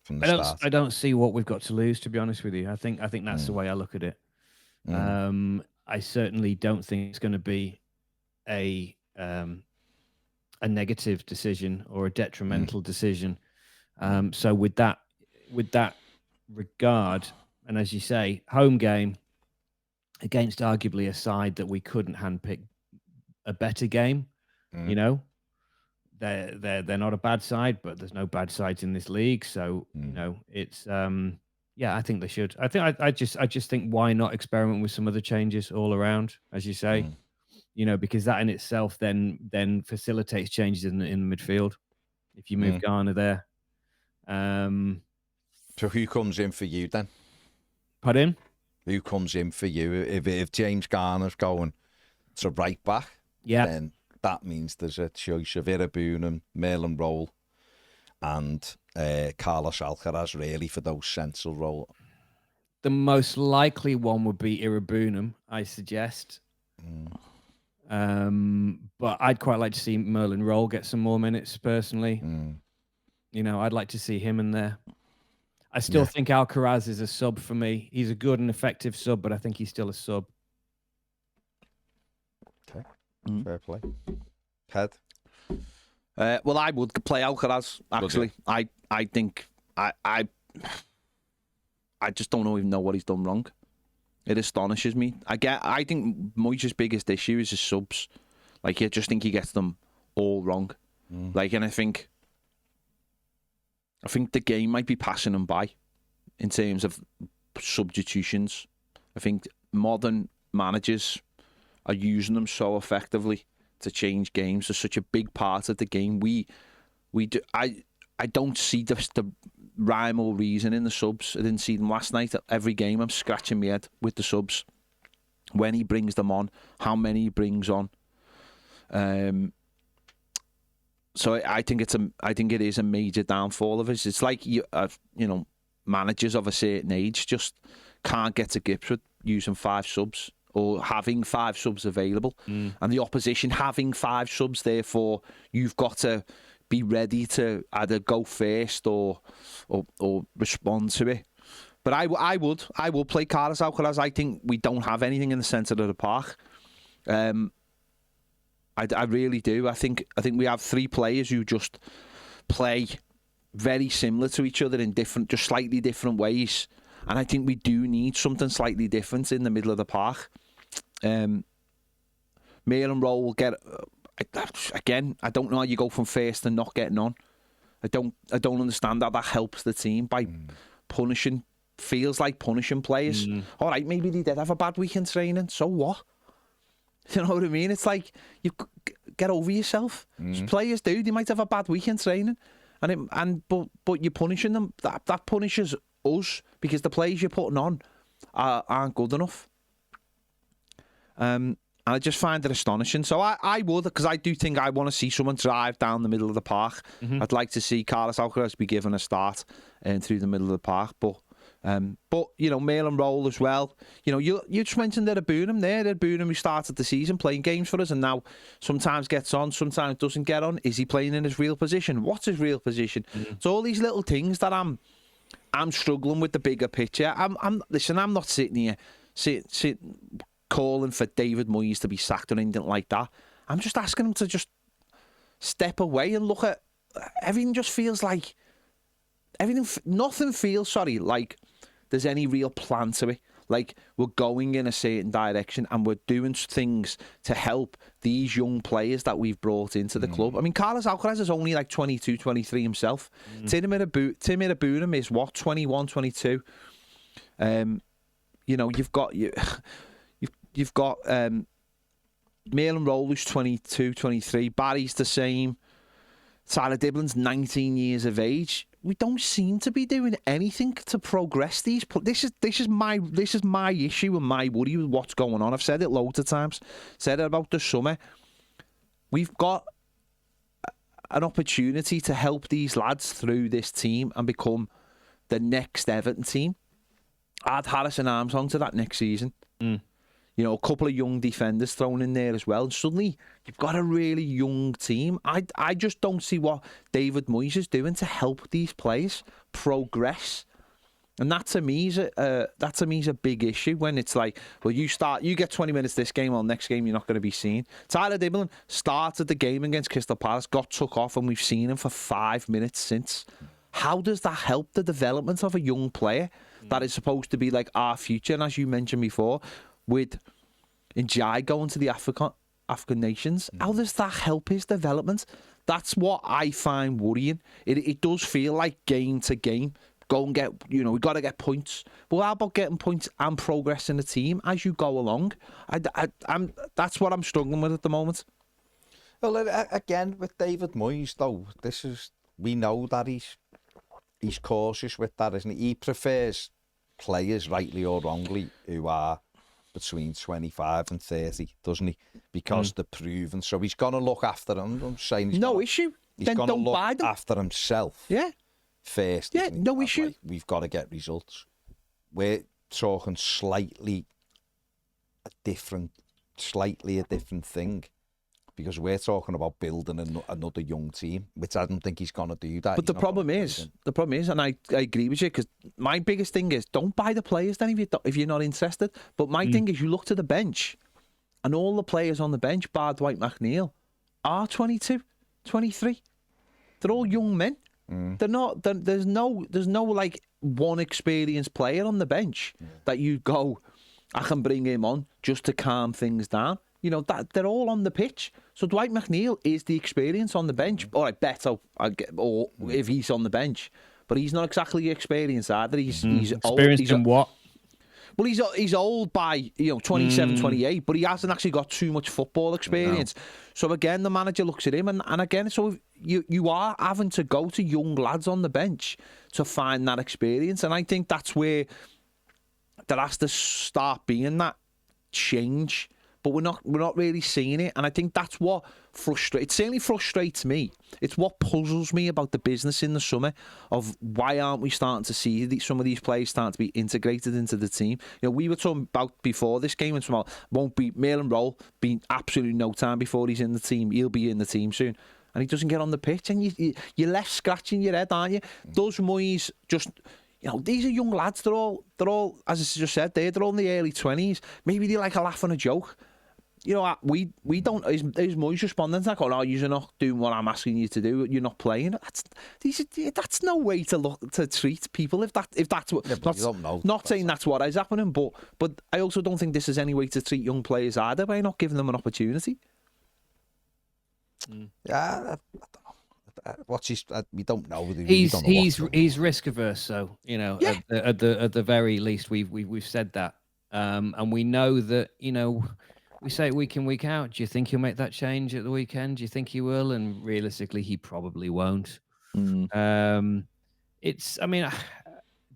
from the start? I don't see what we've got to lose, to be honest with you. I think that's the way I look at it. I certainly don't think it's going to be a negative decision or a detrimental decision. So with that regard, and as you say, home game against arguably a side that we couldn't handpick a better game. You know, they're not a bad side, but there's no bad sides in this league. So you know, it's I think they should. I just think, why not experiment with some other changes all around, as you say. You know, because that in itself then facilitates changes in the midfield if you move Garner there. So who comes in for you then? Pardon? Who comes in for you if James Garner's going to right back? Yeah, then that means there's a choice of Irabunum, Merlin Roll, and Carlos Alcaraz really for those central roles. The most likely one would be Irabunum, I suggest. But I'd quite like to see Merlin Roll get some more minutes personally. You know, I'd like to see him in there. I still think Alcaraz is a sub for me. He's a good and effective sub, but I think he's still a sub. Okay, fair play. Head. Well, I would play Alcaraz. Actually, I think I just don't even know what he's done wrong. It astonishes me. I think Moyes' biggest issue is his subs. Like, I just think he gets them all wrong. Like, and I think the game might be passing him by in terms of substitutions. I think modern managers are using them so effectively to change games. They're such a big part of the game. We do. I don't see the rhyme or reason in the subs. I didn't see them last night. At every game, I'm scratching my head with the subs. When he brings them on, how many he brings on. So I think it is a major downfall of his. It's like managers of a certain age just can't get to grips with using 5 subs or having 5 subs available, and the opposition having 5 subs. Therefore, you've got to be ready to either go first or respond to it. But I will play Carlos Alcaraz. I think we don't have anything in the centre of the park. I really do. I think we have 3 players who just play very similar to each other in just slightly different ways. And I think we do need something slightly different in the middle of the park. Merlin Rowe will get... Again, I don't know how you go from first and not getting on. I don't understand how that helps the team by punishing. Feels like punishing players. All right, maybe they did have a bad week in training. So what? You know what I mean? It's like, you get over yourself. Players do. They might have a bad week in training, but you're punishing them. That punishes us because the players you're putting on aren't good enough. And I just find it astonishing. So I would, because I do think I want to see someone drive down the middle of the park. I'd like to see Carlos Alcaraz be given a start through the middle of the park. But mail and roll as well. You just mentioned Ed Boonham there. Ed Boonham, who started the season playing games for us and now sometimes gets on, sometimes doesn't get on. Is he playing in his real position? What's his real position? So all these little things that I'm struggling with the bigger picture. Listen, I'm not sitting here calling for David Moyes to be sacked or anything like that. I'm just asking him to just step away and look at everything. Just feels like nothing feels like there's any real plan to it. Like we're going in a certain direction and we're doing things to help these young players that we've brought into the club. I mean, Carlos Alcaraz is only like 22, 23 himself. Tim Boonham is what, 21, 22. You've got Mail and Roll, who's 22, 23. Barry's the same. Tyler Diblin's 19 years of age. We don't seem to be doing anything to progress these. This is my issue and my worry with what's going on. I've said it loads of times. Said it about the summer. We've got an opportunity to help these lads through this team and become the next Everton team. Add Harrison Armstrong to that next season. A couple of young defenders thrown in there as well. And suddenly, you've got a really young team. I just don't see what David Moyes is doing to help these players progress. And that to me is a big issue when it's like, well, you get 20 minutes this game, or next game you're not going to be seen. Tyler Diblin started the game against Crystal Palace, got took off, and we've seen him for 5 minutes since. How does that help the development of a young player that is supposed to be like our future? And as you mentioned before, with Njai going to the African nations, how does that help his development? That's what I find worrying. It does feel like game to game. Go and get, we got to get points. But how about getting points and progressing the team as you go along? That's what I'm struggling with at the moment. Well, again, with David Moyes, though, we know that he's cautious with that, isn't he? He prefers players, rightly or wrongly, who are between 25 and 30, doesn't he? Because they're proven. So he's going to look after them. I'm saying he's issue. He's then going to look buy them. after himself. Yeah. First. Yeah, no issue. Like, we've got to get results. We're talking slightly a different thing. Because we're talking about building another young team, which I don't think he's going to do that. But the problem is, and I agree with you, because my biggest thing is, don't buy the players then if you're not interested. But my thing is, you look to the bench, and all the players on the bench, bar Dwight McNeil, are 22, 23. They're all young men. They're not. There's no like one experienced player on the bench that you go, I can bring him on just to calm things down. That they're all on the pitch. So Dwight McNeil is the experience on the bench. All right, Beto, or if he's on the bench, but he's not exactly experienced either. He's experienced old. in what? Well, he's old by 27, 28, but he hasn't actually got too much football experience. No. So again, the manager looks at him, and again, so you are having to go to young lads on the bench to find that experience, and I think that's where there has to start being that change. But we're not really seeing it, and I think that's what certainly frustrates me. It's what puzzles me about the business in the summer of why aren't we starting to see some of these players starting to be integrated into the team. We were talking about before this game, and won't be Mail and Roll being absolutely no time before he's in the team. He'll be in the team soon, and he doesn't get on the pitch, and you're left scratching your head, aren't you? Does Moyes just? These are young lads. They're all, as I just said, they're all in the early 20s. Maybe they like a laugh and a joke. We don't. Is Moyes responding to that? Oh, you're not doing what I'm asking you to do. You're not playing. That's no way to treat people. If that's what. Not saying that's what is happening, but I also don't think this is any way to treat young players either by not giving them an opportunity. Yeah, I don't know. We don't know. He's risk averse. So at the very least, we've said that, and we know that we say it week in, week out. Do you think he'll make that change at the weekend? Do you think he will? And realistically, he probably won't. I mean,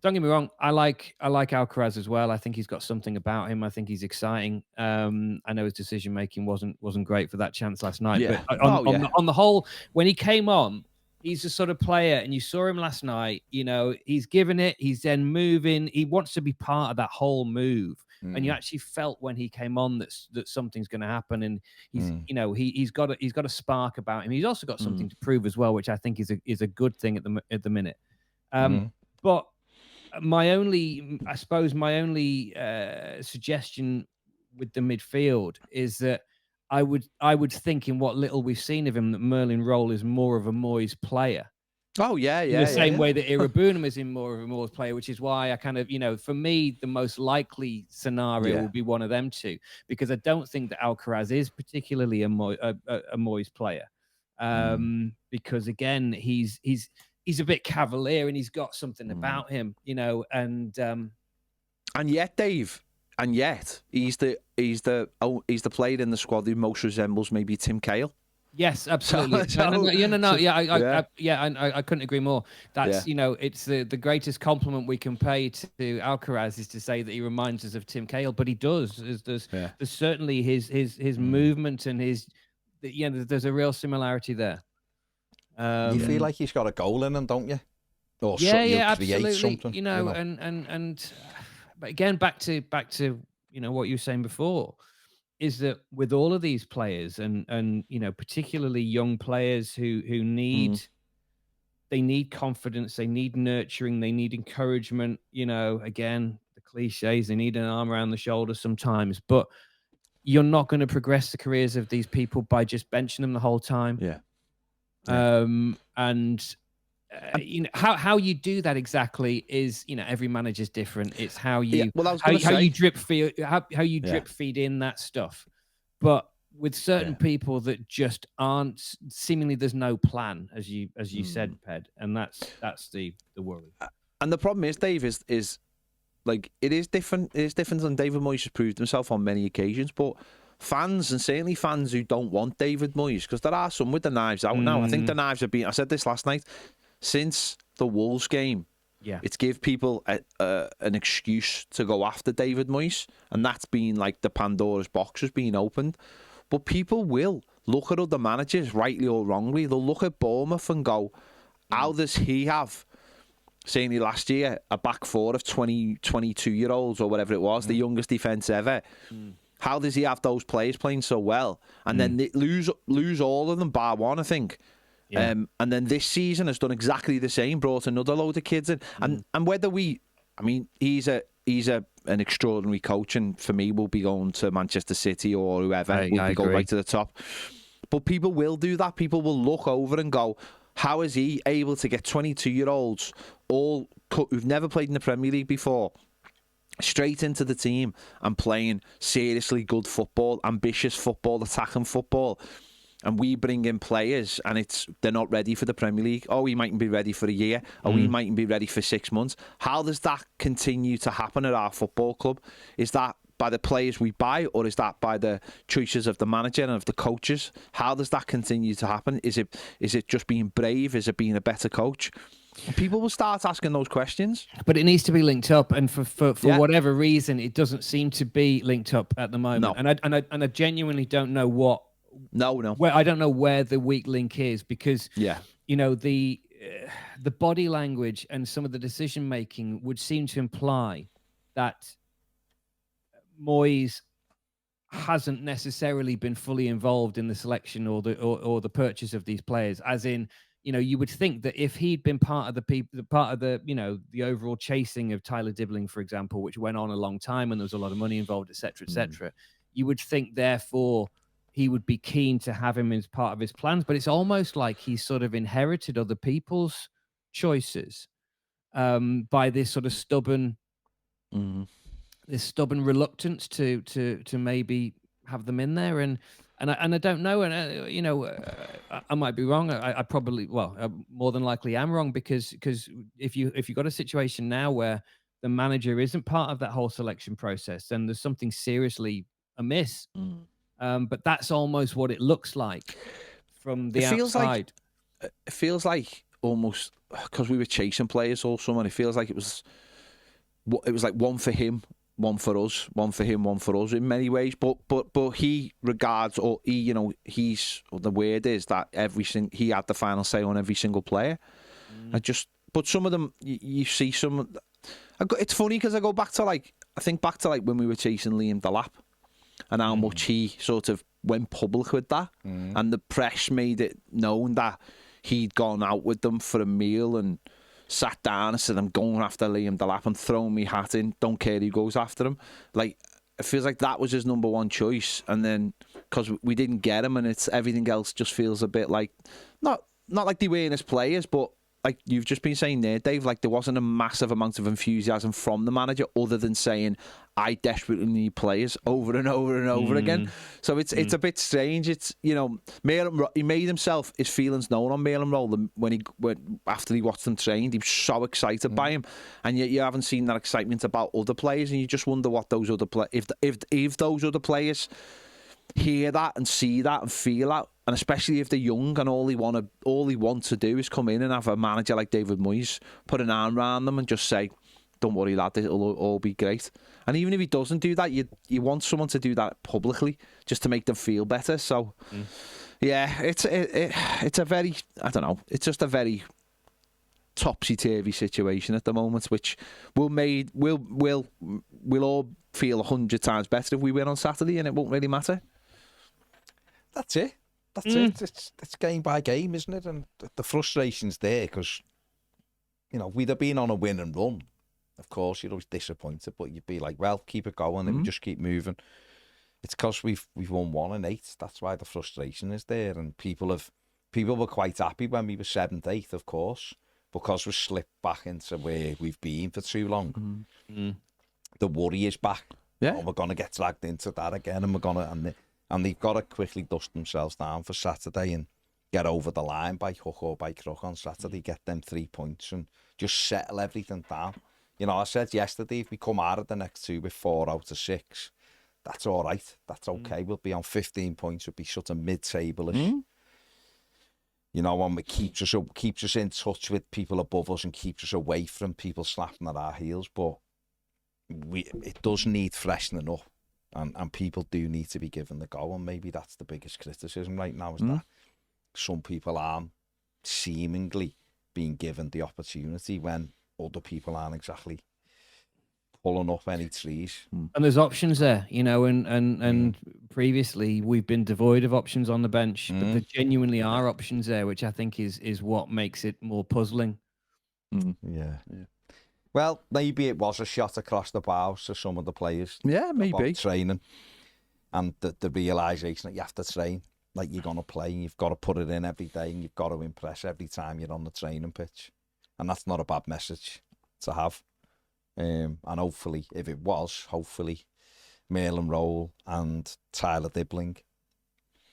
don't get me wrong. I like Alcaraz as well. I think he's got something about him. I think he's exciting. I know his decision making wasn't great for that chance last night. Yeah. But on the whole, when he came on, he's the sort of player, and you saw him last night. He's given it. He's then moving. He wants to be part of that whole move. And you actually felt when he came on that something's going to happen. And he's he's got a spark about him. He's also got something to prove as well, which I think is a good thing at the minute. But my only suggestion with the midfield is that I would think, in what little we've seen of him, that Merlin Roll is more of a Moyes player. Oh, yeah. In the same way that Irabunum is in more of a Moyes player, which is why I kind of, for me, the most likely scenario will be one of them two, because I don't think that Alcaraz is particularly a Moyes player. Because again, he's a bit cavalier, and he's got something about him, and yet, Dave, he's the player in the squad who most resembles maybe Tim Cahill. Yes, absolutely. I couldn't agree more. That's it's the greatest compliment we can pay to Alcaraz is to say that he reminds us of Tim Cahill, but he does. There's certainly his movement and there's a real similarity there. You feel like he's got a goal in him, don't you? Or absolutely. Something, and but again, back to what you were saying before, is that with all of these players and particularly young players who need they need confidence, they need nurturing, they need encouragement, again, the cliches, they need an arm around the shoulder sometimes, but you're not going to progress the careers of these people by just benching them the whole time. How you do that exactly is, every manager's different. It's how you you drip feed in that stuff. But with certain people that just aren't, seemingly there's no plan, as you said, Ped, and that's the worry. And the problem is, Dave, is like it is different. It is different than David Moyes has proved himself on many occasions, but fans, and certainly fans who don't want David Moyes, because there are some with the knives out now. I think the knives have been, I said this last night, since the Wolves game, it's give people an excuse to go after David Moyes, and that's been like the Pandora's box has been opened. But people will look at other managers, rightly or wrongly. They'll look at Bournemouth and go, how does he have, certainly last year, a back four of 22-year-olds or whatever it was, the youngest defence ever? How does he have those players playing so well? And then they lose all of them bar one, I think. And then this season has done exactly the same, brought another load of kids in. And whether he's an extraordinary coach, and for me will be going to Manchester City or whoever, will be going right to the top. But people will do that. People will look over and go, how is he able to get 22-year-olds all who've never played in the Premier League before straight into the team and playing seriously good football, ambitious football, attacking football? And we bring in players and they're not ready for the Premier League. Oh, we mightn't be ready for a year. Or we mightn't be ready for 6 months. How does that continue to happen at our football club? Is that by the players we buy, or is that by the choices of the manager and of the coaches? How does that continue to happen? Is it just being brave? Is it being a better coach? And people will start asking those questions. But it needs to be linked up, and for whatever reason, it doesn't seem to be linked up at the moment. No. And I genuinely don't know what. No. I don't know where the weak link is, because the body language and some of the decision making would seem to imply that Moyes hasn't necessarily been fully involved in the selection or the purchase of these players. As in, you would think that if he'd been part of the overall chasing of Tyler Dibbling, for example, which went on a long time and there was a lot of money involved, etc., you would think therefore he would be keen to have him as part of his plans. But it's almost like he's sort of inherited other people's choices by this sort of stubborn reluctance to maybe have them in there. And I don't know. And, I might be wrong. I probably, more than likely am wrong, because if you've got a situation now where the manager isn't part of that whole selection process, then there's something seriously amiss. But that's almost what it looks like from the outside. It feels like almost because we were chasing players all summer. It feels like it was like one for him, one for us, one for him, one for us in many ways. But he regards, or he, you know, the word is that he had the final say on every single player. But some of them you see some. It's funny because I think back to when we were chasing Liam Delap and how much he sort of went public with that, and the press made it known that he'd gone out with them for a meal and sat down and said, I'm going after Liam Delap and throwing me hat in, don't care who goes after him. Like, it feels like that was his number one choice, and then because we didn't get him, and it's everything else just feels a bit like not like they weren't his players, but like you've just been saying there, Dave, like there wasn't a massive amount of enthusiasm from the manager other than saying, I desperately need players over and over and over again. So it's a bit strange. It's, you know, he made his feelings known on Mail and Roll after he watched them trained. He was so excited by him, and yet you haven't seen that excitement about other players, and you just wonder what those other players, if those other players hear that and see that and feel that, and especially if they're young and all he wants to do is come in and have a manager like David Moyes put an arm around them and just say, don't worry lad, it'll all be great. And even if he doesn't do that, you want someone to do that publicly just to make them feel better. So yeah, it's a very, I don't know, it's just a very topsy-turvy situation at the moment, which we'll all feel 100 times better if we win on Saturday, and it won't really matter. That's it. It's game by game, isn't it? And the frustration's there because, you know, we'd have been on a win and run. Of course, you're always disappointed, but you'd be like, well, keep it going, and we just keep moving. It's because we've won 1 and 8. That's why the frustration is there, and people were quite happy when we were 7th, 8th, of course, because we've slipped back into where we've been for too long. The worry is back. Yeah, and we're going to get dragged into that again, and they've got to quickly dust themselves down for Saturday and get over the line by hook or by crook on Saturday, get them 3 points and just settle everything down. You know, I said yesterday, if we come out of the next 2 with 4 out of 6, that's all right. That's okay. We'll be on 15 points. We'll be sort of mid-table-ish. You know, and it keeps us in touch with people above us and keeps us away from people slapping at our heels. But it does need freshening up. And people do need to be given the go, and maybe that's the biggest criticism right now, is that some people aren't seemingly being given the opportunity when other people aren't exactly pulling up any trees. And there's options there, you know, and previously we've been devoid of options on the bench, but there genuinely are options there, which I think is what makes it more puzzling. Yeah. Well, maybe it was a shot across the bows to some of the players. Yeah, maybe. About training and the realisation that you have to train like you're going to play, and you've got to put it in every day, and you've got to impress every time you're on the training pitch. And that's not a bad message to have. And hopefully, if it was, Mail and Roll and Tyler Dibbling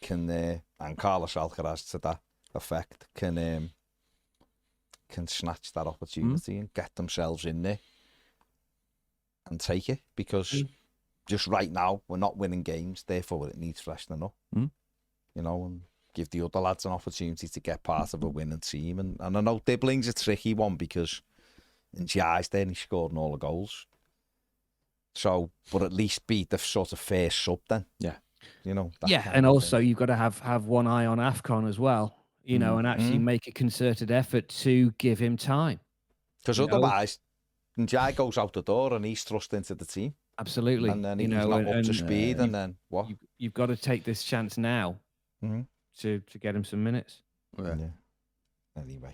can, and Carlos Alcaraz to that effect, can snatch that opportunity and get themselves in there and take it, because just right now we're not winning games, therefore it needs freshening up. You know, and give the other lads an opportunity to get part of a winning team. And I know Dibbling's a tricky one because in Jai's there and he scored all the goals. So, but at least be the sort of first sub then. Yeah. You know. Yeah, and also you've got to have one eye on AFCON as well. You know, and actually make a concerted effort to give him time. Because otherwise, Njai goes out the door and he's thrust into the team. Absolutely. And then he's not up to speed, and then what? You've got to take this chance now to get him some minutes. Yeah. Anyway.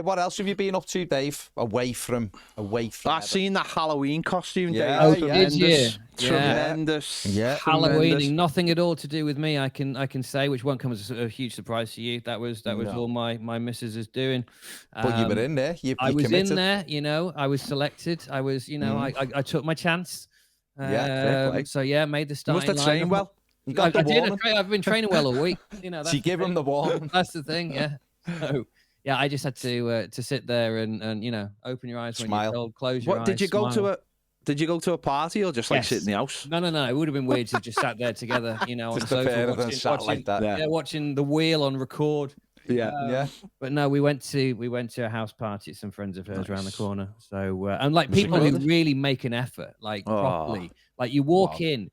What else have you been up to, Dave? Away from. I've seen that Halloween costume, yeah, Dave. Tremendous. Tremendous. Yeah. Halloween, nothing at all to do with me. I can say, which won't come as a huge surprise to you. That was all my missus is doing. But you were in there. I was committed. in there. You know, I was selected. I was, you know, I took my chance. So yeah, made the start. Must have trained well. You got the warning. I've been training well all week. You know, so you give him the warning. That's the thing. Yeah. So, yeah, I just had to sit there and you know, open your eyes Smile. when you're told, close your eyes. Did you go smile. Did you go to a party or just like Yes. sit in the house? No. It would have been weird to have just sat there together, on Just the the sofa pair of them sat like that. Yeah. watching The Wheel on record. Yeah. Yeah. But no, we went to a house party at some friends of hers around the corner. So and like Was it people who good? really make an effort, like properly, like you walk in,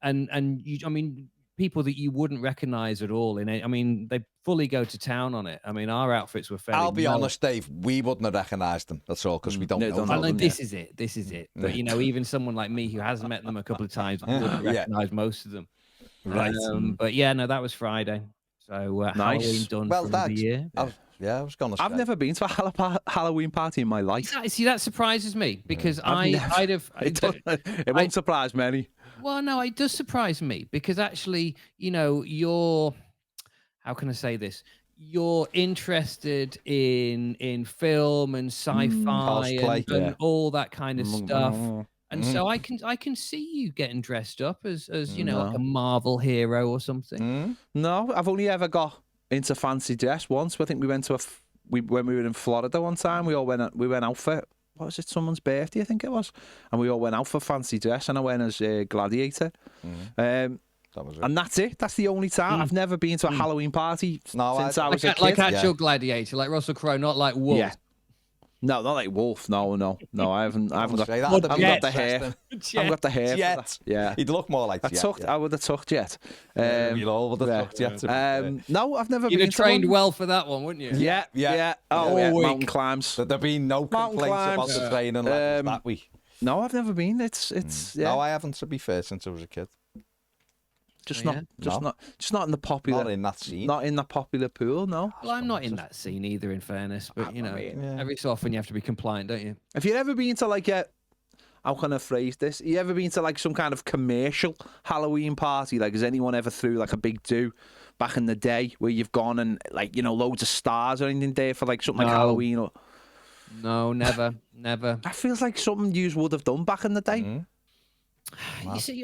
and you, I mean, people that you wouldn't recognize at all in it. I mean, they fully go to town on it. I mean, our outfits were fairly. I'll be honest, Dave. We wouldn't have recognised them. That's all because we don't know them. Like, this is it. This is it. But even someone like me who has met them a couple of times wouldn't recognize most of them. Right. But yeah, no, that was Friday. So Halloween done for the year. I was going to say. I've never been to a Halloween party in my life. See, that surprises me because I'd have. It won't surprise many. Well, no, it does surprise me because actually, you're. How can I say this? You're interested in film and sci-fi and all that kind of stuff, and so I can see you getting dressed up as like a Marvel hero or something. No, I've only ever got into fancy dress once. I think we went to when we were in Florida one time. We went out for. What was it? Someone's birthday, I think it was, and we all went out for fancy dress, and I went as a gladiator. That was it. And that's it. That's the only time I've never been to a Halloween party since I was a kid. Like actual gladiator, like Russell Crowe, not like Wolf. Yeah. No, not like Wolf. No. I haven't got the hair. I haven't got the hair. Jet. Yeah. He'd look more like Jet. I would have tucked Jet. We all would have tucked Jet. No, I've never You'd been have trained well for that one, wouldn't you? Yeah. Oh, yeah. Mountain climbs. There'd be no complaints about the training levels that week. No, I've never been. It's yeah. No, I haven't, to be fair, since I was a kid. Just not in the popular. Not in that scene. Not in the popular pool. No. Well, I'm not in that scene either, in fairness. But every so often you have to be compliant, don't you? Have you ever been to like how can I phrase this? You ever been to like some kind of commercial Halloween party? Like, has anyone ever threw like a big do back in the day where you've gone and like loads of stars or anything there for like something like Halloween? Or no, never. That feels like something you would have done back in the day. Wow. You see,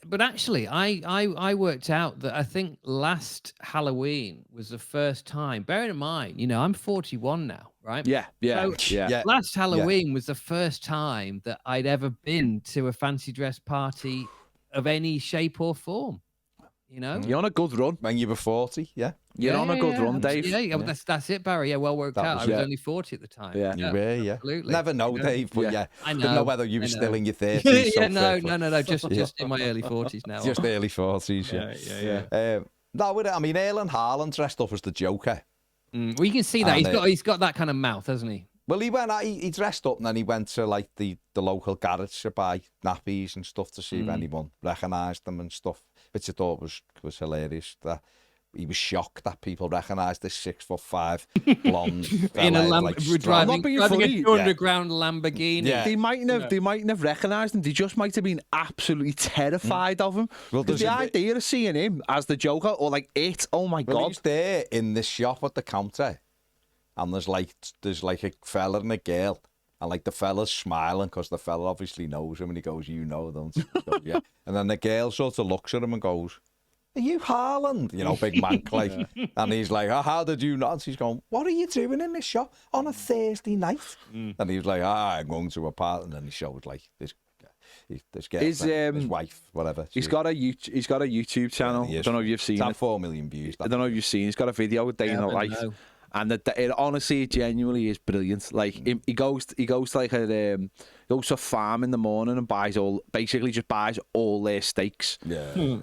but actually, I worked out that I think last Halloween was the first time. Bearing in mind, I'm 41 now, right? Yeah. So last Halloween was the first time that I'd ever been to a fancy dress party of any shape or form. You're on a good run when you were 40. Yeah. You're on a good run, Dave. Yeah. That's it, Barry. Yeah, well worked out. I was only 40 at the time. Yeah. You were, yeah. Absolutely. Never know, Dave, but I didn't know whether you were still in your 30s. No. Just in my early 40s now. Just early 40s, yeah. I mean, Erling Haaland dressed up as the Joker. Well, you can see that he's got that kind of mouth, hasn't he? Well, he dressed up and then he went to like the local garage to buy nappies and stuff to see if anyone recognised them and stuff, which I thought was hilarious. That he was shocked that people recognised this 6'5" blonde fella, driving a underground Lamborghini. Yeah. They mightn't have recognised him. They just might have been absolutely terrified of him. Well, the idea of seeing him as the Joker or like it, oh my God. He's there in the shop at the counter, and there's like a fella and a girl. And like the fella's smiling because the fella obviously knows him, and he goes, don't you? Yeah. And then the girl sort of looks at him and goes, are you Haaland? Big man, like. And he's like, how did you not? And she's going, what are you doing in this shop on a Thursday night? And he was like, I'm going to a party. And then he showed like this girl, his wife, whatever. He's got a YouTube channel. I don't know if you've seen it. It's had 4 million views. I don't know if you've seen it. He's got a video with day in the life. And it honestly, genuinely is brilliant. Like he goes to like goes to a farm in the morning and buys all their steaks. Yeah.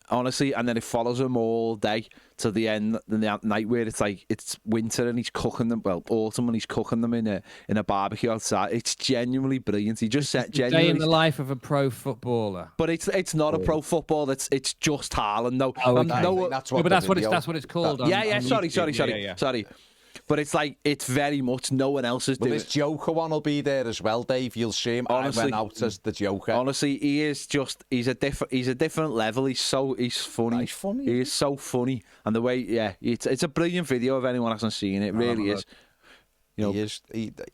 Honestly, and then it follows him all day to the end, the night where it's winter and he's cooking them. Well, autumn and he's cooking them in a barbecue outside. It's genuinely brilliant. He just said genuinely day in the life of a pro footballer. But it's not a pro football. It's just Haaland. No, that's what it's called. Sorry. But it's very much no one else is doing it. This Joker one will be there as well, Dave. You'll see him. Honestly, I went out as the Joker. Honestly, he's a different level. He's funny. He's funny. He is so funny. And the way, it's a brilliant video if anyone hasn't seen it. It really is. He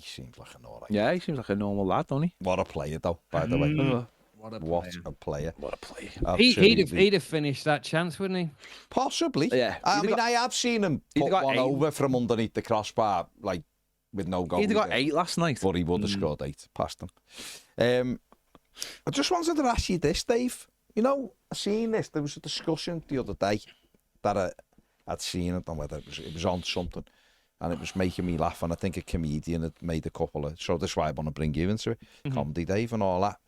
seems like an alright. Yeah, he seems like a normal lad, doesn't he? What a player, though, by the way. What a player. He'd have finished that chance, wouldn't he? Possibly. Yeah. I have seen him put one over from underneath the crossbar, like with no goal. He'd got 8 last night. But he would have scored 8 past them. I just wanted to ask you this, Dave. You know, I seen this. There was a discussion the other day that I'd seen. I don't know whether it was on something, and it was making me laugh. And I think a comedian had made a couple of. So that's why I want to bring you into it, comedy, Dave, and all that.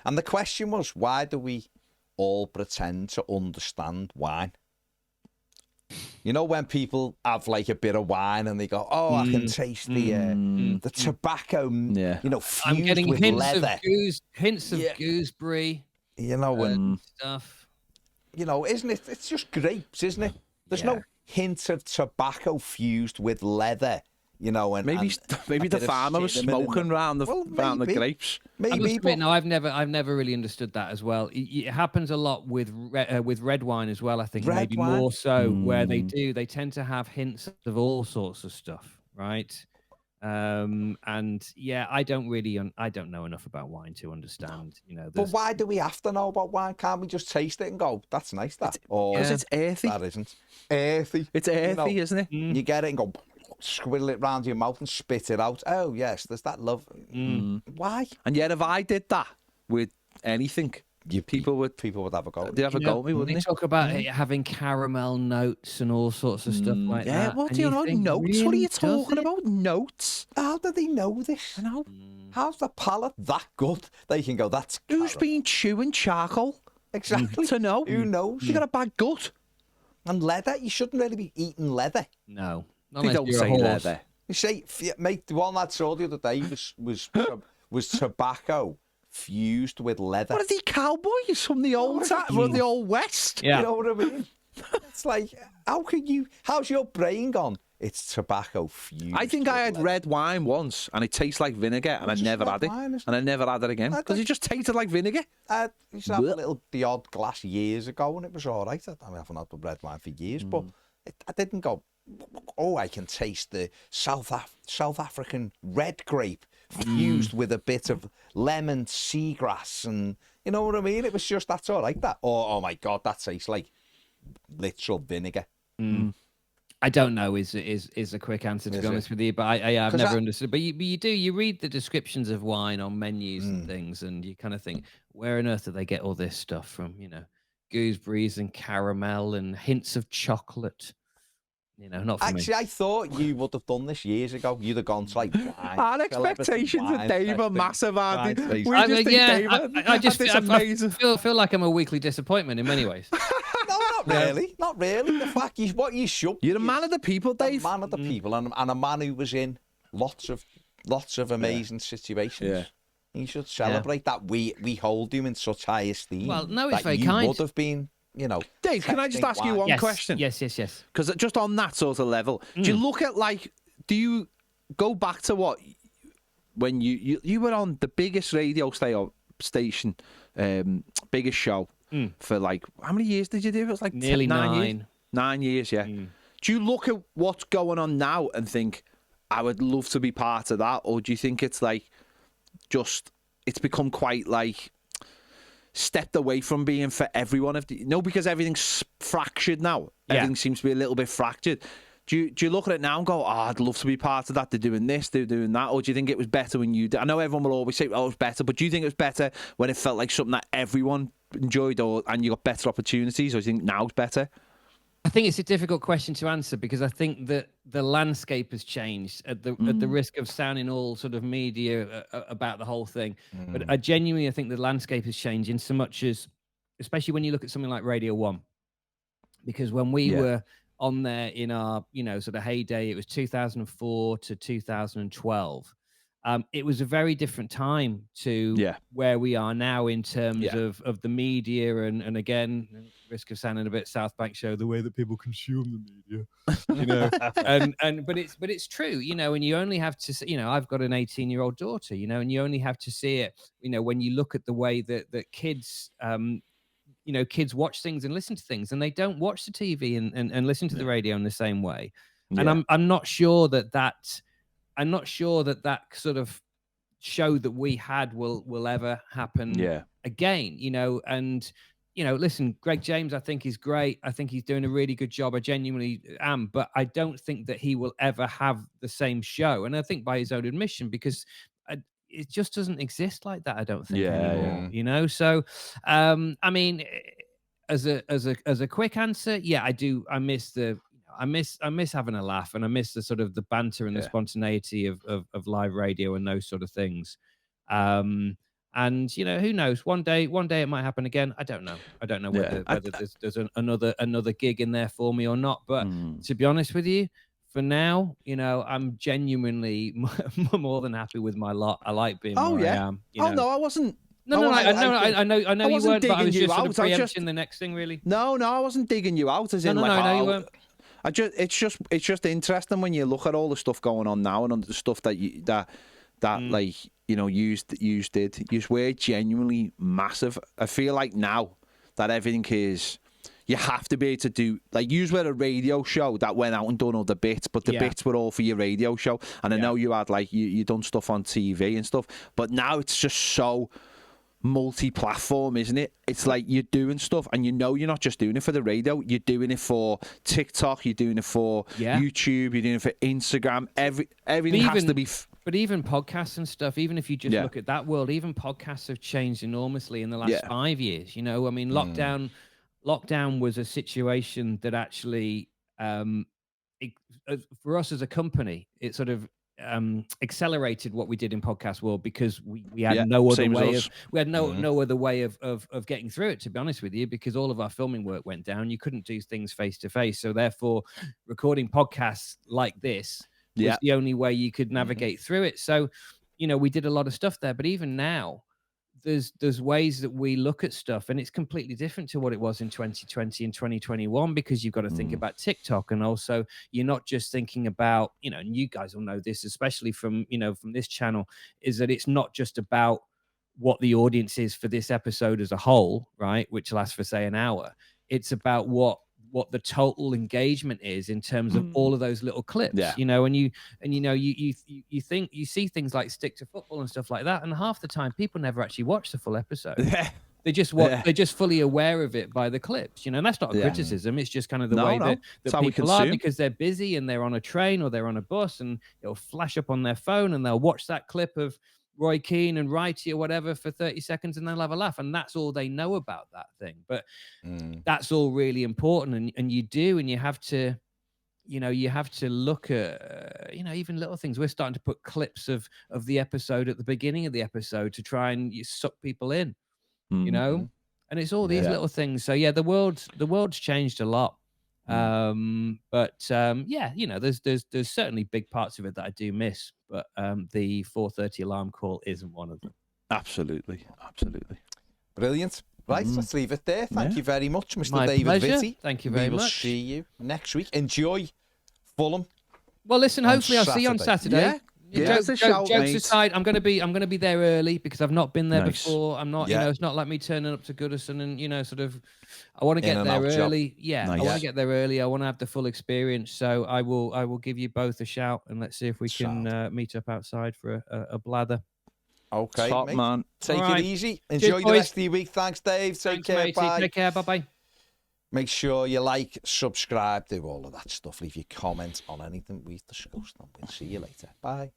And the question was, why do we all pretend to understand wine? You know, when people have like a bit of wine and they go, "Oh, I can taste the tobacco." You know, fused I'm getting with hints leather. of hints of gooseberry. You know, and stuff. You know, isn't it? It's just grapes, isn't it? There's no hint of tobacco fused with leather. You know, and maybe the farmer was smoking round the grapes. Maybe. No, I've never really understood that as well. It happens a lot with red wine as well. I think maybe more so where they tend to have hints of all sorts of stuff, right? And yeah, I don't know enough about wine to understand. You know, but why do we have to know about wine? Can't we just taste it and go, "That's nice"? Because it's earthy. That isn't earthy. It's earthy, isn't it? You get it and go. Squiddle it round your mouth and spit it out. Oh yes, there's that love. Why? And yet, if I did that with anything, people would have a go. They'd have a go at me, wouldn't they? Talk about it having caramel notes and all sorts of stuff like that. Yeah, what do you know? Notes? Really, what are you talking about? Notes? How do they know this? You know? How's the palate that good? They can go. That's who's been chewing charcoal? Exactly. To know. Who knows? You got a bad gut. And leather. You shouldn't really be eating leather. No. They don't say leather. You say, mate, the one I saw the other day was tobacco fused with leather. What are they, cowboys from the old from the old west? Yeah. You know what I mean? It's like, how's your brain gone? It's tobacco fused. I think I had red wine once, and it tastes like vinegar, and I never had it. And I never had it again because it just tasted like vinegar. I used to have the odd glass years ago, and it was all right. I haven't had the red wine for years, but I didn't go, "Oh, I can taste the South African red grape fused with a bit of lemon seagrass," and you know what I mean? It was just, that's all right. That, oh my God, that tastes like literal vinegar. I don't know is a quick answer, to be honest with you, but I've never understood. But you read the descriptions of wine on menus and things, and you kind of think, where on earth do they get all this stuff from? You know, gooseberries and caramel and hints of chocolate. You know, not for Actually, me. I thought you would have done this years ago. You'd have gone to like wine. Our expectations of Dave are massive, aren't they? We I just think Dave, I just feel like I'm a weekly disappointment in many ways. No, not really. Not really. The fact is, what you should. You're a man of the people, Dave. A man of the people, and a man who was in lots of amazing situations. Yeah. You should celebrate that. We hold you in such high esteem. Well, no, it's very you kind. would have been. You know, Dave, can I just ask you one question? Yes. Because just on that sort of level, do you look at do you go back to when you were on the biggest radio station, biggest show for how many years did you do? It was like nearly 9 years. 9 years, yeah. Do you look at what's going on now and think, I would love to be part of that, or do you think it's it's become quite stepped away from being for everyone? Because everything's fractured now. Everything seems to be a little bit fractured. Do you look at it now and go, I'd love to be part of that. They're doing this, they're doing that. Or do you think it was better when you did? I know everyone will always say, oh, it was better. But do you think it was better when it felt like something that everyone enjoyed and you got better opportunities? Or do you think now it's better? I think it's a difficult question to answer because I think that the landscape has changed at the risk of sounding all sort of media about the whole thing. But I genuinely think the landscape has changed in so much as, especially when you look at something like Radio 1, because when we were on there in our, sort of heyday, it was 2004 to 2012. It was a very different time to where we are now in terms of the media and again, risk of sounding a bit South Bank show, the way that people consume the media, but it's true, and you only have to, I've got an 18-year-old daughter, and you only have to see it, when you look at the way that kids, kids watch things and listen to things, and they don't watch the TV and listen to the radio in the same way. And I'm not sure that sort of show that we had will ever happen again, and listen, Greg James, I think is great. I think he's doing a really good job. I genuinely am, but I don't think that he will ever have the same show. And I think by his own admission, because it just doesn't exist like that. I don't think anymore. So, I mean, as a quick answer, yeah, I do. I miss having a laugh, and I miss the sort of the banter and the spontaneity of live radio and those sort of things. And who knows? One day it might happen again. I don't know. I don't know whether there's another gig in there for me or not. But to be honest with you, for now, I'm genuinely more than happy with my lot. I like being where I am. No, I wasn't. I know you weren't. But I was just sort of preempting the next thing, really. No, I wasn't digging you out. As in, no, you weren't. It's just interesting when you look at all the stuff going on now and the stuff that you did. You were genuinely massive. I feel like now that everything is, you have to be able to do, like, you were a radio show that went out and done all the bits, but the bits were all for your radio show. And I know you had, like, you done stuff on TV and stuff, but now it's just so multi-platform, isn't it? It's like you're doing stuff and you're not just doing it for the radio, you're doing it for TikTok, you're doing it for YouTube, you're doing it for Instagram. Everything has to be but even podcasts and stuff, even if you just look at that world, even podcasts have changed enormously in the last 5 years. I mean, lockdown was a situation that actually for us as a company, it sort of accelerated what we did in podcast world, because we had no other way of getting through it, to be honest with you, because all of our filming work went down. You couldn't do things face to face, so therefore recording podcasts like this was the only way you could navigate through it. So we did a lot of stuff there, but even now there's ways that we look at stuff, and it's completely different to what it was in 2020 and 2021, because you've got to think about TikTok, and also you're not just thinking about, and you guys will know this, especially from this channel, is that it's not just about what the audience is for this episode as a whole, right, which lasts for say an hour. It's about what the total engagement is in terms of all of those little clips, and you see things like Stick to Football and stuff like that, and half the time people never actually watch the full episode. They just they're just fully aware of it by the clips, and that's not a criticism. It's just kind of the way that people are, because they're busy and they're on a train or they're on a bus, and it'll flash up on their phone and they'll watch that clip of Roy Keane and Righty or whatever for 30 seconds, and they'll have a laugh, and that's all they know about that thing. But that's all really important, and you have to look at even little things. We're starting to put clips of the episode at the beginning of the episode to try and suck people in, and it's all these little things. So the world's changed a lot. But there's certainly big parts of it that I do miss, but the 4:30 alarm call isn't one of them. Absolutely. Brilliant. Right, let's leave it there. Thank you very much, Mr. My David pleasure. Vitti. Thank you very much. We will see you next week. Enjoy Fulham. Well, listen, hopefully I'll see you on Saturday. Jokes aside, I'm gonna be there early, because I've not been there before. I'm not, it's not like me turning up to Goodison and sort of. I want to get there early. I want to get there early. I want to have the full experience. So I will give you both a shout, and let's see if we can meet up outside for a blather. Okay, top man. Take it easy. Enjoy the rest of your week. Thanks, Dave. Take care. Matey. Bye. Take care. Bye bye. Make sure you like, subscribe, do all of that stuff. Leave your comments on anything we've discussed, and we'll see you later. Bye.